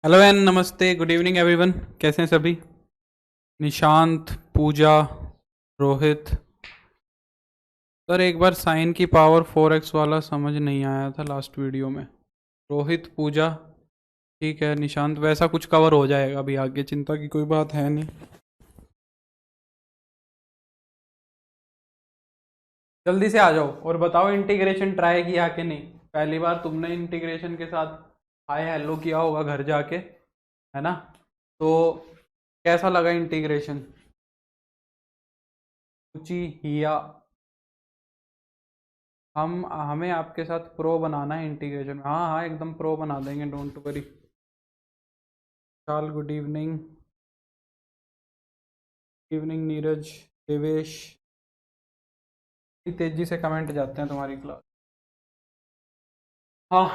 Hello and नमस्ते, good evening everyone. कैसे हैं सभी? निशांत, पूजा, रोहित। सर एक बार साइन की पावर 4x वाला समझ नहीं आया था लास्ट वीडियो में। रोहित, पूजा, ठीक है। निशांत, वैसा कुछ कवर हो जाएगा अभी आगे, चिंता की कोई बात है नहीं। जल्दी से आ जाओ और बताओ इंटीग्रेशन ट्राई किया कि नहीं। पहली बार तुमने इंटीग्रेशन के साथ हाय हेलो किया होगा घर जाके, है ना? तो कैसा लगा इंटीग्रेशन? रुचि, हिया, हम हमें आपके साथ प्रो बनाना है इंटीग्रेशन में। हाँ हाँ, एकदम प्रो बना देंगे, डोंट वरी। चाल, good evening. Evening Neeraj, Devesh. तेजी से कमेंट जाते हैं तुम्हारी क्लास। हाँ,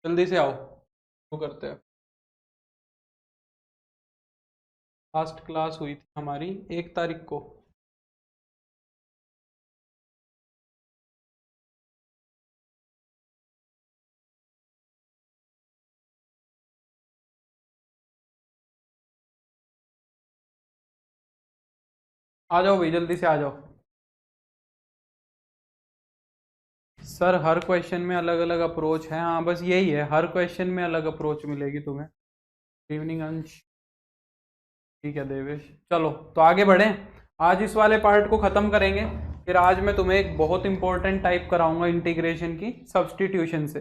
जल्दी से आओ, वो करते हैं। लास्ट क्लास हुई थी हमारी 1 तारीख को। आ जाओ भाई, जल्दी से आ जाओ। सर हर क्वेश्चन में अलग अलग अप्रोच है। हाँ बस यही है, हर क्वेश्चन में अलग अप्रोच मिलेगी तुम्हें। इवनिंग अंश, ठीक है देवेश। चलो तो आगे बढ़ें। आज इस वाले पार्ट को खत्म करेंगे। फिर आज मैं तुम्हें एक बहुत इंपॉर्टेंट टाइप कराऊंगा इंटीग्रेशन की, सब्सटीट्यूशन से।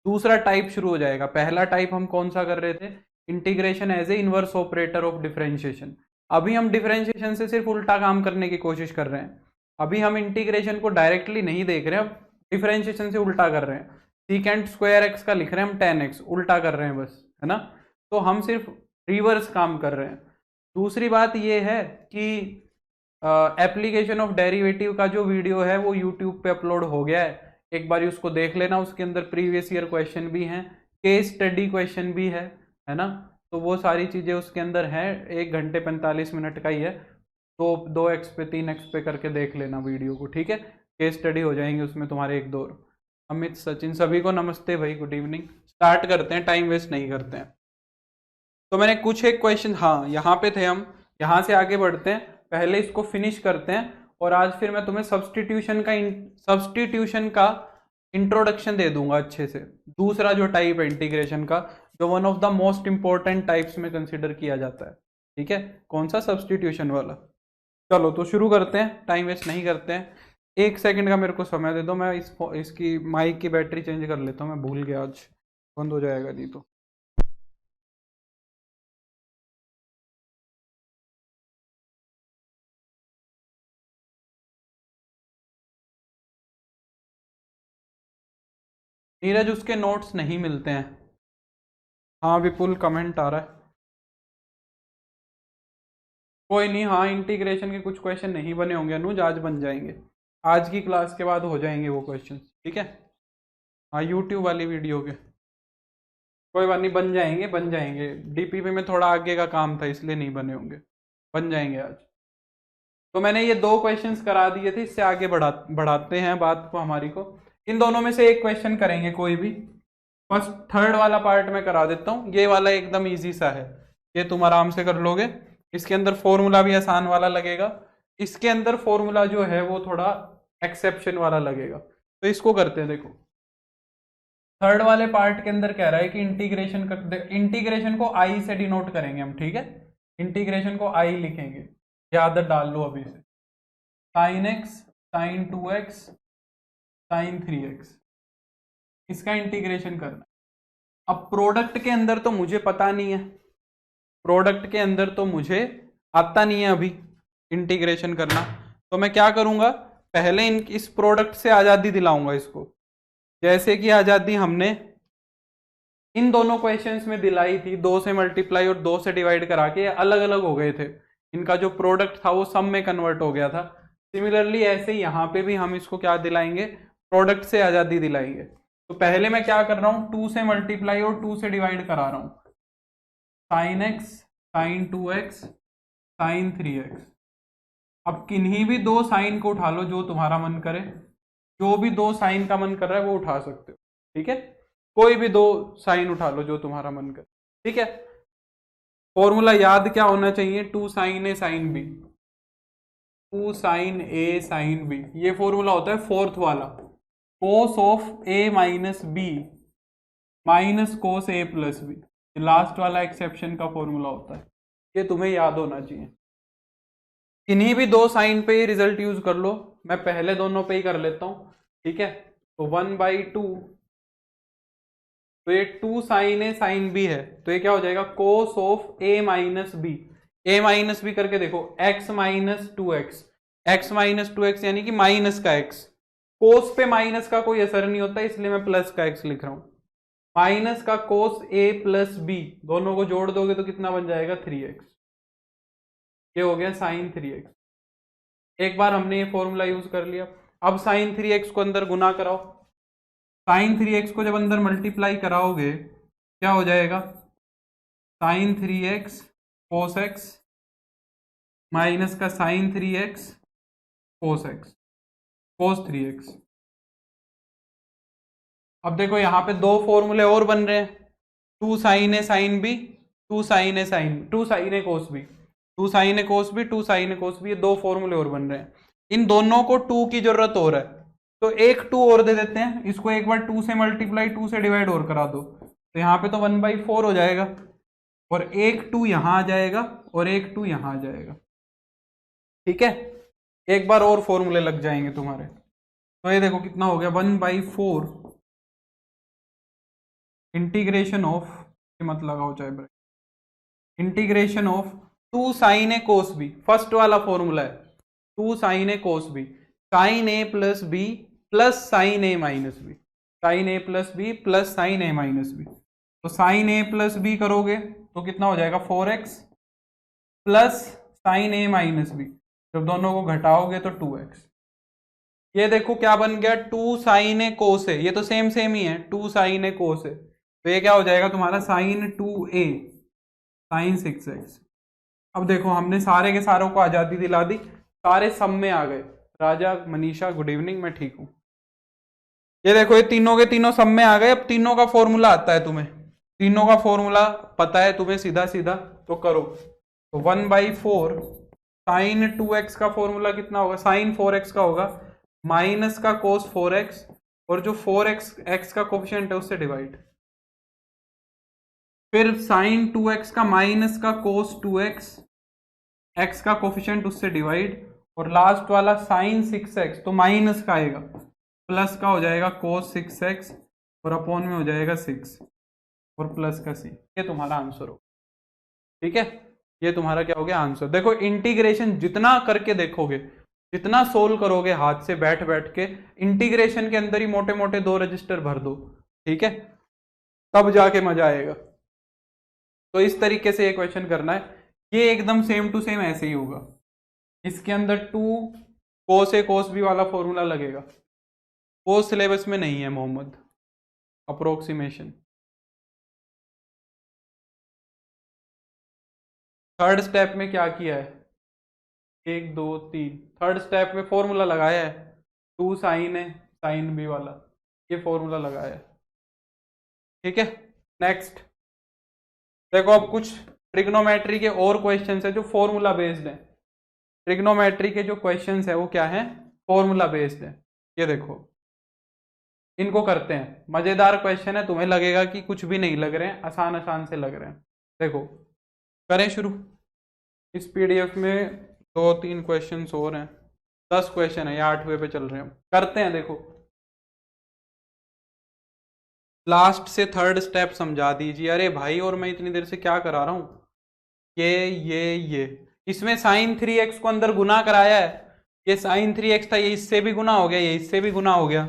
दूसरा टाइप शुरू हो जाएगा। पहला टाइप हम कौन सा कर रहे थे? Integration as a inverse operator of differentiation. अभी हम डिफरेंशिएशन से सिर्फ उल्टा काम करने की कोशिश कर रहे हैं। अभी हम इंटीग्रेशन को डायरेक्टली नहीं देख रहे हैं, अब डिफरेंशिएशन से उल्टा कर रहे हैं। सीकेंट स्क्वायर एक्स का लिख रहे हैं हम 10x, उल्टा कर रहे हैं बस, है ना? तो हम सिर्फ रिवर्स काम कर रहे हैं। दूसरी बात यह है कि एप्लीकेशन ऑफ डेरिवेटिव का जो वीडियो है वो यूट्यूब पे अपलोड हो गया है, एक बार उसको देख लेना। उसके अंदर प्रीवियस ईयर क्वेश्चन भी हैं, केस स्टडी क्वेश्चन भी है ना? तो वो सारी चीज़ें उसके अंदर हैं। 1 घंटे 45 मिनट का ही है। तो 2x पे 3x पे करके देख लेना वीडियो को, ठीक है? केस स्टडी हो जाएंगे उसमें तुम्हारे 1 2। अमित, सचिन, सभी को नमस्ते भाई, गुड इवनिंग। स्टार्ट करते हैं, टाइम वेस्ट नहीं करते हैं। तो मैंने कुछ एक क्वेश्चन, हाँ यहाँ पे थे हम, यहाँ से आगे बढ़ते हैं। पहले इसको फिनिश करते हैं और आज फिर मैं तुम्हें सब्सटीट्यूशन का इंट्रोडक्शन दे दूंगा अच्छे से। दूसरा जो टाइप है इंटीग्रेशन का, जो one of the most important types में कंसिडर किया जाता है, ठीक है? कौन सा? सब्सटीट्यूशन वाला। चलो तो शुरू करते हैं, टाइम वेस्ट नहीं करते हैं। 1 सेकंड का मेरे को समय दे दो, मैं इसकी माइक की बैटरी चेंज कर लेता हूँ, मैं भूल गया आज, बंद हो जाएगा नहीं तो। नीरज, उसके नोट्स नहीं मिलते हैं। हाँ विपुल, कमेंट आ रहा है। कोई नहीं, हाँ इंटीग्रेशन के कुछ क्वेश्चन नहीं बने होंगे अनुज, आज बन जाएंगे। आज की क्लास के बाद हो जाएंगे वो क्वेश्चन, ठीक है? हाँ यूट्यूब वाली वीडियो के। कोई बात नहीं, बन जाएंगे बन जाएंगे। डीपीपी में थोड़ा आगे का काम था इसलिए नहीं बने होंगे, बन जाएंगे आज। तो मैंने ये 2 क्वेश्चंस करा दिए थे, इससे आगे बढ़ाते हैं बात को हमारी को। इन दोनों में से एक क्वेश्चन करेंगे कोई भी। फर्स्ट थर्ड वाला पार्ट में करा देता हूँ, ये वाला एकदम इजी सा है, ये तुम आराम से कर लोगे। इसके अंदर फॉर्मूला भी आसान वाला लगेगा। इसके अंदर फॉर्मूला जो है वो थोड़ा एक्सेप्शन वाला लगेगा, तो इसको करते हैं। देखो, थर्ड वाले पार्ट के अंदर कह रहा है कि इंटीग्रेशन को आई से डिनोट करेंगे हम, ठीक है? इंटीग्रेशन को आई लिखेंगे, ये आदत डाल लो अभी से। Sign x, sine 2x, sine 3x, इसका इंटीग्रेशन करना है। अब प्रोडक्ट के अंदर तो मुझे पता नहीं है, प्रोडक्ट के अंदर तो मुझे आता नहीं है अभी इंटीग्रेशन करना। तो मैं क्या करूंगा, पहले इस प्रोडक्ट से आज़ादी दिलाऊंगा इसको। जैसे कि आज़ादी हमने इन दोनों क्वेश्चंस में दिलाई थी, 2 से मल्टीप्लाई और 2 से डिवाइड करा के अलग अलग हो गए थे। इनका जो प्रोडक्ट था वो सम में कन्वर्ट हो गया था। सिमिलरली ऐसे ही यहाँ पे भी हम इसको क्या दिलाएंगे, प्रोडक्ट से आज़ादी दिलाएंगे। तो पहले मैं क्या कर रहा हूँ, 2 से मल्टीप्लाई और 2 से डिवाइड करा रहा हूँ। Sine x, sine 2x, sine 3x। अब किन्हीं भी 2 साइन को उठा लो जो तुम्हारा मन करे, जो भी 2 साइन का मन कर रहा है वो उठा सकते हो, ठीक है? कोई भी 2 साइन उठा लो जो तुम्हारा मन करे, ठीक है? फॉर्मूला याद क्या होना चाहिए, 2 sin A sin B, 2 sin A sin B, ये फॉर्मूला होता है फोर्थ वाला, cos of A minus b minus cos A plus b, last वाला एक्सेप्शन का फॉर्मूला होता है, ये तुम्हें याद होना चाहिए। किन्हीं भी दो साइन पे ही रिजल्ट यूज कर लो, मैं पहले दोनों पे ही कर लेता हूं, ठीक है। तो 1/2, तो ये 2 sin A sin B है, तो ये क्या हो जाएगा, cos of A minus B, A minus b करके देखो, x minus 2x, x minus 2x यानी कि माइनस का x, कोस पे माइनस का कोई असर नहीं होता इसलिए मैं प्लस का x लिख रहा हूं, माइनस का कोस A प्लस बी, दोनों को जोड़ दोगे तो कितना बन जाएगा 3x, ये हो गया साइन 3x। एक बार हमने ये फॉर्मूला यूज कर लिया, अब साइन 3x को अंदर गुना कराओ, साइन 3x को जब अंदर मल्टीप्लाई कराओगे क्या हो जाएगा, साइन 3x कोस x माइनस का साइन 3x कोस x कोस 3x। अब देखो यहाँ पे दो फॉर्मूले और बन रहे हैं, 2 sin A sin B, 2 sin A cos B, 2 sin A cos B, 2 sin A cos B, ये दो फॉर्मूले और बन रहे हैं, इन दोनों को 2 की जरूरत और है, तो एक 2 और दे देते हैं, इसको एक बार 2 से मल्टीप्लाई 2 से डिवाइड और करा दो, तो यहाँ पे तो 1/4 हो जाएगा, और एक 2 यहाँ आ जाएगा और एक 2 यहाँ आ जाएगा, ठीक है। एक बार और फॉर्मूले लग जाएंगे तुम्हारे, तो ये देखो कितना हो गया, 1/4 इंटीग्रेशन ऑफ, मत लगाओ चाहे break, integration of 2 sin A cos B, first वाला फॉर्मूला है 2 sin A cos B, sin A plus b plus sine a minus b, sine a plus b plus sine a minus b, तो sine a plus b करोगे तो कितना हो जाएगा 4x plus sine a minus b, जब दोनों को घटाओगे तो 2x। ये देखो क्या बन गया, 2 sin A cos A, ये तो सेम सेम ही है, 2 sin A cos A, तो ये क्या हो जाएगा तुम्हारा साइन 2A साइन 6x। अब देखो हमने सारे के सारों को आजादी दिला दी, सारे सब में आ गए, राजा मनीषा गुड इवनिंग, मैं ठीक हूं। ये देखो ये तीनों के तीनों सब में आ गए, अब तीनों का फॉर्मूला आता है तुम्हें, तीनों का फॉर्मूला पता है तुम्हें सीधा सीधा, तो करो, तो 1/4 साइन 2x का फॉर्मूला कितना होगा, साइन 4x का होगा, माइनस का कोस 4x, और जो 4x का कोफिशिएंट है उससे डिवाइड, फिर साइन 2x का माइनस का कोस 2x, x का कोफिशिएंट उससे डिवाइड, और लास्ट वाला साइन 6x तो माइनस का आएगा, प्लस का हो जाएगा कोस 6x, और अपॉन में हो जाएगा 6 और प्लस का c, ये तुम्हारा आंसर हो, ठीक है। ये तुम्हारा क्या हो गया आंसर। देखो इंटीग्रेशन जितना करके देखोगे, जितना सोल्व करोगे हाथ से बैठ बैठ के, इंटीग्रेशन के अंदर ही मोटे मोटे 2 रजिस्टर भर दो, ठीक है, तब जाके मजा आएगा। तो इस तरीके से ये क्वेश्चन करना है, ये एकदम सेम टू सेम ऐसे ही होगा, इसके अंदर 2 कोस ए कोस बी वाला फॉर्मूला लगेगा, वो सिलेबस में नहीं है मोहम्मद, अप्रोक्सीमेशन। थर्ड स्टेप में क्या किया है, 1 2 3, थर्ड स्टेप में फॉर्मूला लगाया है, 2 sin A sin B वाला, ये फॉर्मूला लगाया है, ठीक है। नेक्स्ट देखो, अब कुछ ट्रिग्नोमेट्री के और क्वेश्चंस है जो फॉर्मूला बेस्ड है, ट्रिग्नोमेट्री के जो क्वेश्चंस है वो क्या है, फॉर्मूला बेस्ड है। ये देखो इनको करते हैं, मजेदार क्वेश्चन है, तुम्हें लगेगा कि कुछ भी नहीं लग रहे हैं, आसान आसान से लग रहे हैं। देखो करें शुरू, इस पीडीएफ में 2-3 क्वेश्चंस और हैं, 10 क्वेश्चन है, या 8वें पे चल रहे हैं, करते हैं। देखो लास्ट से थर्ड स्टेप समझा दीजिए। अरे भाई और मैं इतनी देर से क्या करा रहा हूँ, ये इसमें साइन 3x को अंदर गुना कराया है, ये साइन 3x था, ये इससे भी गुना हो गया, ये इससे भी गुना हो गया,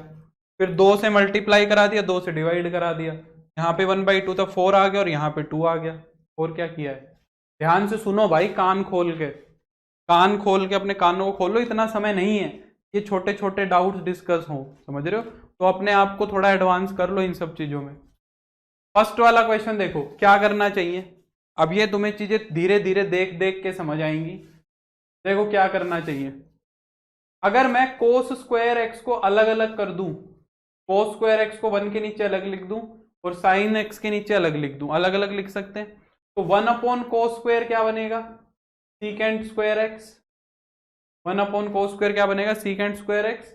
फिर 2 से मल्टीप्लाई करा दिया, 2 से डिवाइड करा दिया, यहाँ पे 1/2 था 4 आ गया और यहाँ पे 2 आ गया। और क्या किया है, ध्यान से सुनो भाई, कान खोल के, कान खोल के अपने कानों को खोलो, इतना समय नहीं है ये छोटे छोटे डाउट्स डिस्कस हो, समझ रहे हो, तो अपने आप को थोड़ा एडवांस कर लो इन सब चीजों में। फर्स्ट वाला क्वेश्चन देखो क्या करना चाहिए, अब ये तुम्हें चीजें धीरे धीरे देख देख के समझ आएंगी। देखो क्या करना चाहिए, अगर मैं कोस स्क्वायर एक्स को अलग अलग कर दूं, कोस स्क्वायर एक्स को 1 के नीचे अलग लिख दूं और साइन एक्स के नीचे अलग लिख दूं, अलग अलग लिख सकते हैं, तो 1/cos² क्या बनेगा, sec²x। 1/cos² क्या बनेगा, sec²x।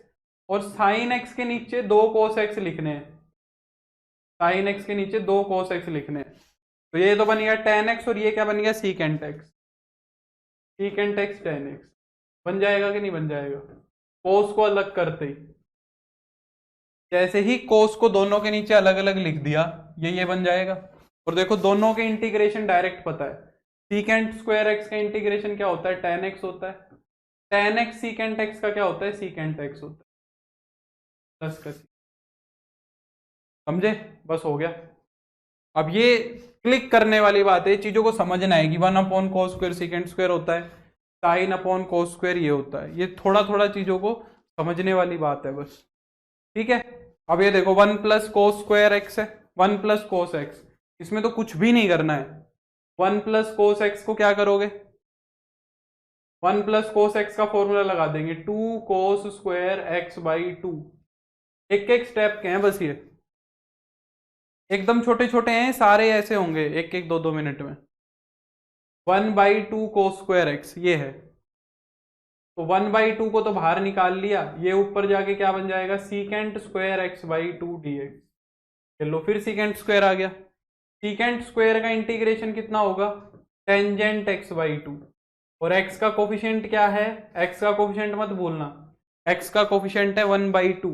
और sin x के नीचे 2 cos x लिखने हैं, sin x के नीचे 2 cos x लिखने हैं। तो ये तो बन गया tan x, और ये क्या बन गया, secant x। secant x tan x बन जाएगा कि नहीं बन जाएगा, cos को अलग करते ही। जैसे ही cos को दोनों के नीचे अलग अलग लिख दिया, ये बन जाएगा। और देखो दोनों के इंटीग्रेशन डायरेक्ट पता है, sec²x का इंटीग्रेशन क्या होता है, tan x होता है। tan x secant x का क्या होता है, secant x होता है, 10 का। समझे, बस हो गया। अब ये क्लिक करने वाली बात है, चीजों को समझना है कि 1/cos² secant² होता है, sin/cos² ये होता है। ये थोड़ा थोड़ा चीजों को समझने वाली बात है बस, ठीक है। अब ये देखो 1+cos² है, 1+cos x, इसमें तो कुछ भी नहीं करना है। 1+cos x को क्या करोगे, 1+cos x का फॉर्मूला लगा देंगे, 2cos²x/2। एक एक स्टेप के हैं बस, ये एकदम छोटे छोटे हैं सारे, ऐसे होंगे एक एक 2-2 मिनट में। 1/2cos²x ये है, तो 1/2 को तो बाहर निकाल लिया, ये ऊपर जाके क्या बन जाएगा, secant²x/2 dx। चलो फिर secant² आ गया, secant² का इंटीग्रेशन कितना होगा, टेंजेंट x/2। और x का कोफिशिएंट क्या है, x का कोफिशिएंट मत भूलना, x का कोफिशिएंट है 1/2,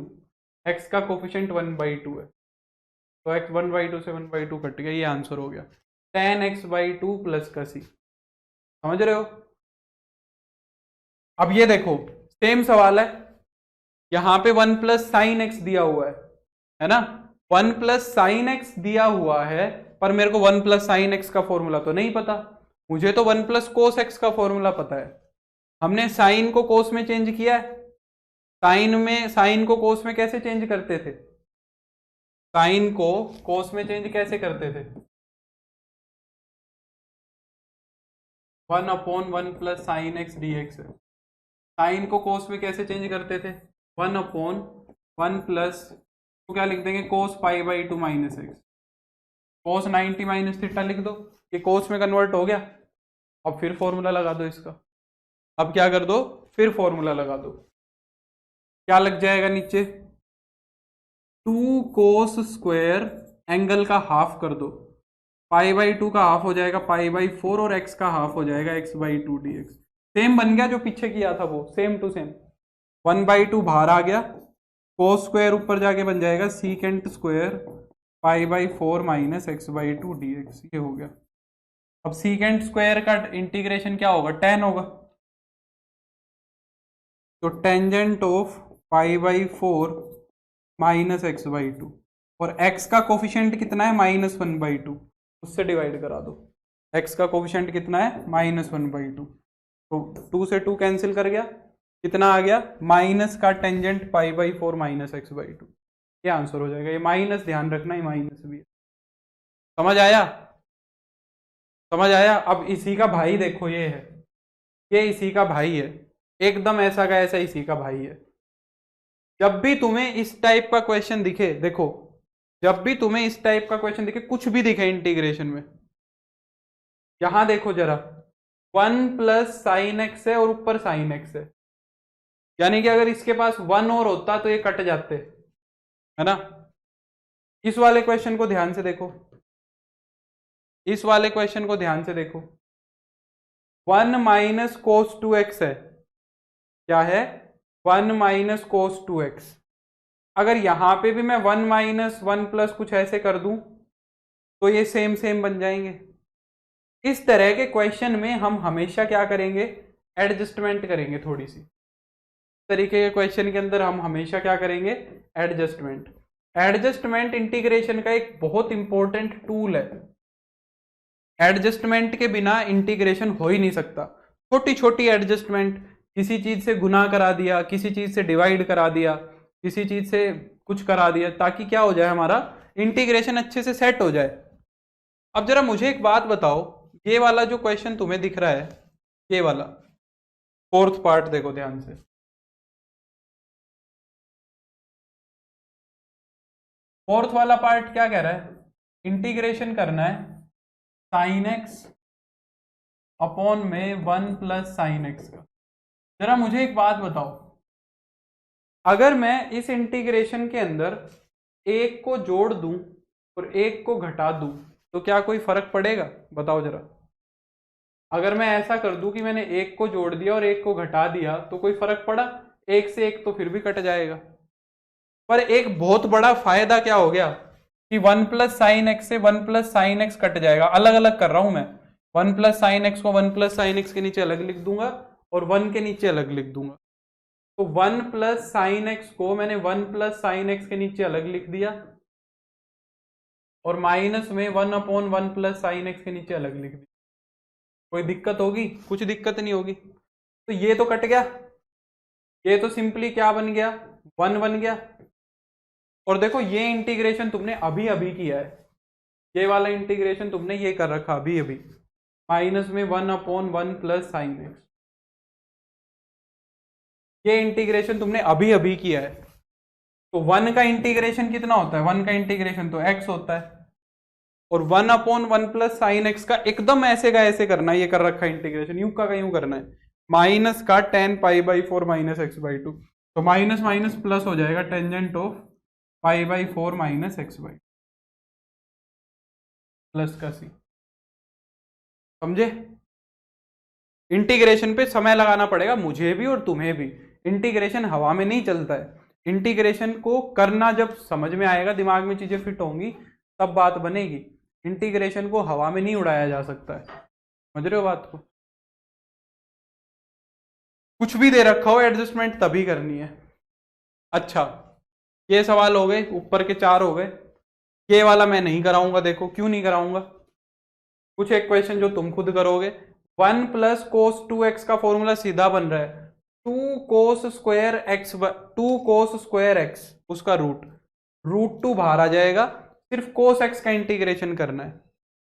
x का कोफिशिएंट 1/2 है। तो x 1/2 से 1/2 कट गया, ये आंसर हो गया, tan x/2 प्लस का c। समझ रहे हो। अब ये देखो सेम सवाल है, यहां पे 1+sin x दिया हुआ है ना, 1+sin x दिया हुआ है, पर मेरे को 1+sin x का फॉर्मूला तो नहीं पता। मुझे तो 1+cos x का फॉर्मूला पता है। हमने साइन को कोस में चेंज किया है, साइन को कोस में कैसे चेंज करते थे, साइन को कोस में चेंज कैसे करते थे, 1/1+sin x dx है। साइन को कोस में कैसे चेंज करते थे, 1/1 तो क्या लिख देंगे, cos π/2 -x, cos 90 - थीटा लिख दो, ये कोस में कन्वर्ट हो गया। अब फिर फॉर्मूला लगा दो इसका, अब क्या कर दो, फिर फॉर्मूला लगा दो, क्या लग जाएगा नीचे, 2cos² एंगल का हाफ कर दो, π/2 का हाफ हो जाएगा π/4, और x का हाफ हो जाएगा x/2 dx। सेम बन गया जो पीछे किया था वो, सेम टू सेम। 1/2 बाहर आ गया, cos² ऊपर जाके बन जाएगा secant² π/4 - x/2 dx, ये हो गया। अब secant² का इंटीग्रेशन क्या होगा, tan होगा, तो टेंजेंट ऑफ π/4 - x/2, और x का कोफिशिएंट कितना है, -1/2, उससे डिवाइड करा दो। x का कोफिशिएंट कितना है, -1/2, तो 2 से 2 कैंसिल कर गया, कितना आ गया, माइनस का टेंजेंट π/4 - x/2, ये आंसर हो जाएगा। ये माइनस ध्यान रखना, ये माइनस भी है। समझ आया, समझ आया। अब इसी का भाई देखो, ये है, ये इसी का भाई है, एकदम ऐसा का ऐसा इसी का भाई है। जब भी तुम्हें इस टाइप का क्वेश्चन दिखे, देखो जब भी तुम्हें इस टाइप का क्वेश्चन दिखे, कुछ भी दिखे इंटीग्रेशन में, यहां देखो जरा, 1+sin x है और ऊपर sin x है, यानी कि अगर इसके पास 1 और होता तो ये कट जाते, है ना। इस वाले क्वेश्चन को ध्यान से देखो, इस वाले क्वेश्चन को ध्यान से देखो, 1 - cos2x है, क्या है, 1 - cos2x। अगर यहां पे भी मैं 1 - 1+ कुछ ऐसे कर दूं, तो ये सेम सेम बन जाएंगे। इस तरह के क्वेश्चन में हम हमेशा क्या करेंगे, एडजस्टमेंट करेंगे थोड़ी सी। इस तरीके के क्वेश्चन के अंदर हम हमेशा क्या करेंगे, एडजस्टमेंट। एडजस्टमेंट इंटीग्रेशन का एक बहुत इंपॉर्टेंट टूल है, एडजस्टमेंट के बिना इंटीग्रेशन हो ही नहीं सकता। छोटी छोटी एडजस्टमेंट, किसी चीज से गुना करा दिया, किसी चीज से डिवाइड करा दिया, किसी चीज से कुछ करा दिया, ताकि क्या हो जाए, हमारा इंटीग्रेशन अच्छे से सेट हो जाए। अब जरा मुझे एक बात बताओ, ये वाला जो क्वेश्चन तुम्हें दिख रहा है, ये वाला फोर्थ पार्ट देखो ध्यान से, फोर्थ वाला पार्ट क्या कह रहा है, इंटीग्रेशन करना है साइन एक्स अपॉन में 1 प्लस साइन एक्स का। जरा मुझे एक बात बताओ, अगर मैं इस इंटीग्रेशन के अंदर एक को जोड़ दूं और एक को घटा दूं तो क्या कोई फर्क पड़ेगा? बताओ जरा। अगर मैं ऐसा कर दूं कि मैंने एक को जोड़ दिया और एक को घटा दिया तो कोई फर्क पड़ा? एक से एक तो फिर भी कट जाएगा। पर एक बहुत बड़ा फायदा क्या हो गया कि 1 प्लस साइन एक्स से 1 प्लस साइन एक्स कट जाएगा। अलग अलग कर रहा हूं मैं, 1 प्लस साइन एक्स को 1 प्लस साइन एक्स के नीचे अलग लिख दूंगा और 1 के नीचे अलग लिख दूंगा। तो 1 प्लस साइन एक्स को मैंने 1 प्लस साइन एक्स के नीचे अलग लिख दिया और माइनस में 1 अपॉन 1 प्लस साइन एक्स के नीचे अलग लिख दिया। कोई दिक्कत होगी? कुछ दिक्कत नहीं होगी। तो ये तो कट गया, ये तो सिंपली क्या बन गया? 1 बन गया। और देखो ये इंटीग्रेशन तुमने अभी अभी किया है, ये वाला इंटीग्रेशन तुमने ये कर रखा अभी अभी, माइनस में 1 अपॉन 1 प्लस साइन एक्स। ये इंटीग्रेशन तुमने अभी अभी किया है। तो 1 का इंटीग्रेशन कितना होता है? 1 का इंटीग्रेशन तो x होता है, और 1 अपॉन 1 प्लस साइन एक्स का एकदम ऐसे का ऐसे करना है, ये कर रखा है इंटीग्रेशन, यूं का यूं करना है, माइनस का tan pi by 4 minus x by 2। तो माइनस माइनस प्लस हो जाएगा, tangent of pi by 4 minus x by plus का सी। समझे? इंटीग्रेशन पे समय लगाना पड़ेगा मुझे भी और तुम्हें भी। इंटीग्रेशन हवा में नहीं चलता है। इंटीग्रेशन को करना जब समझ में आएगा, दिमाग में चीजें फिट होंगी, तब बात बनेगी। इंटीग्रेशन को हवा में नहीं उड़ाया जा सकता है। समझ रहे हो बात को? कुछ भी दे रखा हो एडजस्टमेंट तभी करनी है। अच्छा, ये सवाल हो गए, ऊपर के 4 हो गए। ये वाला मैं नहीं कराऊंगा। देखो क्यों नहीं कराऊंगा, कुछ एक क्वेश्चन जो तुम खुद करोगे। 1 प्लस कोस 2x का फॉर्मूला सीधा बन रहा है 2 cos square x, 2 cos square x, उसका रूट 2 बाहर आ जाएगा। सिर्फ कोस एक्स का इंटीग्रेशन करना है।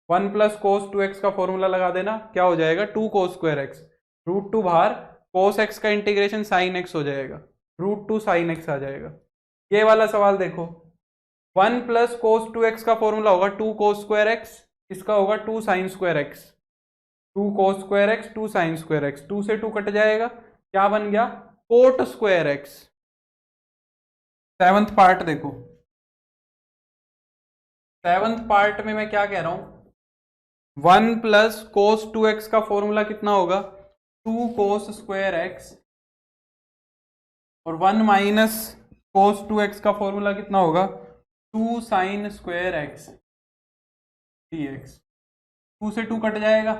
1 प्लस कोस 2x का फॉर्मूला लगा देना, क्या हो जाएगा? 2 कोस स्क्वायर एक्स, रूट 2 बाहर, कोस एक्स का इंटीग्रेशन साइन एक्स हो जाएगा, रूट 2 साइन एक्स आ जाएगा। ये वाला सवाल देखो, 1 प्लस कोस 2x का फॉर्मूला होगा 2 कोस स्क्वायर एक्स, इसका होगा 2 sine square x, 2 cos square x 2 sine square x, 2 से 2 कट जाएगा, क्या बन गया? Coat square x. 7th part देखो, 7th पार्ट में मैं क्या कह रहा हूं, 1 प्लस कोस 2x का फॉर्मूला कितना होगा? 2 कोस स्क्वायर एक्स, और 1 माइनस कोस 2x का फॉर्मूला कितना होगा? 2 साइन स्क्वायर एक्स dx। 2 से 2 कट जाएगा,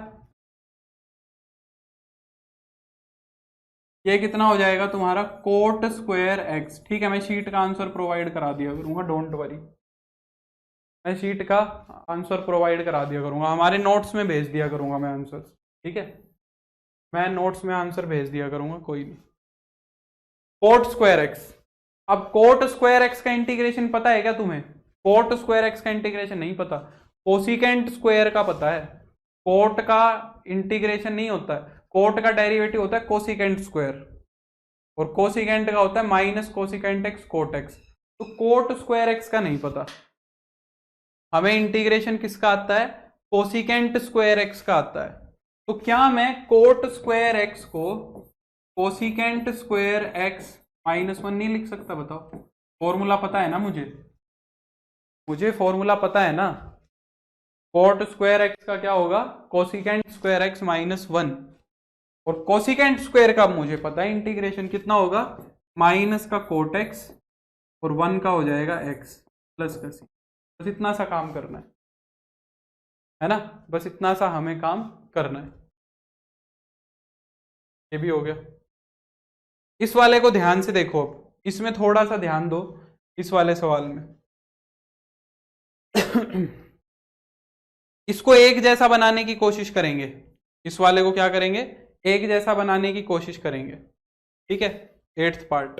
ये कितना हो जाएगा तुम्हारा? Coat square x. ठीक है, मैं शीट का आंसर प्रोवाइड करा दिया करूंगा, डोंट वरी, मैं शीट का आंसर प्रोवाइड करा दिया करूंगा, हमारे नोट्स में भेज दिया करूंगा मैं आंसर। ठीक है, मैं नोट्स में आंसर भेज दिया करूंगा, कोई नहीं। Coat square x. अब कोट स्क्वायर एक्स का इंटीग्रेशन पता है क्या तुम्हें? कोट स्क्वायर एक्स का इंटीग्रेशन नहीं पता, कोसिकेंट स्क्वायर का पता है। कोट का इंटीग्रेशन नहीं होता है, कोट का डेरिवेटिव होता है कोसिकेंट स्क्वायर, और कोसिकेंट का होता है minus cosecant x cot x. तो कोट स्क्वायर एक्स का नहीं पता, हमें इंटीग्रेशन किसका आता है? कोसिकेंट स्क्वायर एक्स का आता है। तो क्या मैं कोट स्क्वायर एक्स को कोसिकेंट स्क्वायर एक्स -1 नहीं लिख सकता? बताओ, फॉर्मूला पता है ना मुझे फॉर्मूला पता है ना। कोट स्क्वायर एक्स का क्या होगा? कोसिकेंट स्क्वायर एक्स -1, और कोसिकेंट स्क्वायर का मुझे पता है इंटीग्रेशन कितना होगा? माइनस का कोट एक्स और 1 का हो जाएगा एक्स प्लस का सी। बस इतना सा काम करना है ना, बस इतना सा हमें काम करना है। ये भी हो गया। इस वाले को ध्यान से देखो, अब इसमें थोड़ा सा ध्यान दो, इस वाले सवाल में इसको एक जैसा बनाने की कोशिश करेंगे, इस वाले को क्या करेंगे? एक जैसा बनाने की कोशिश करेंगे। ठीक है, 8th पार्ट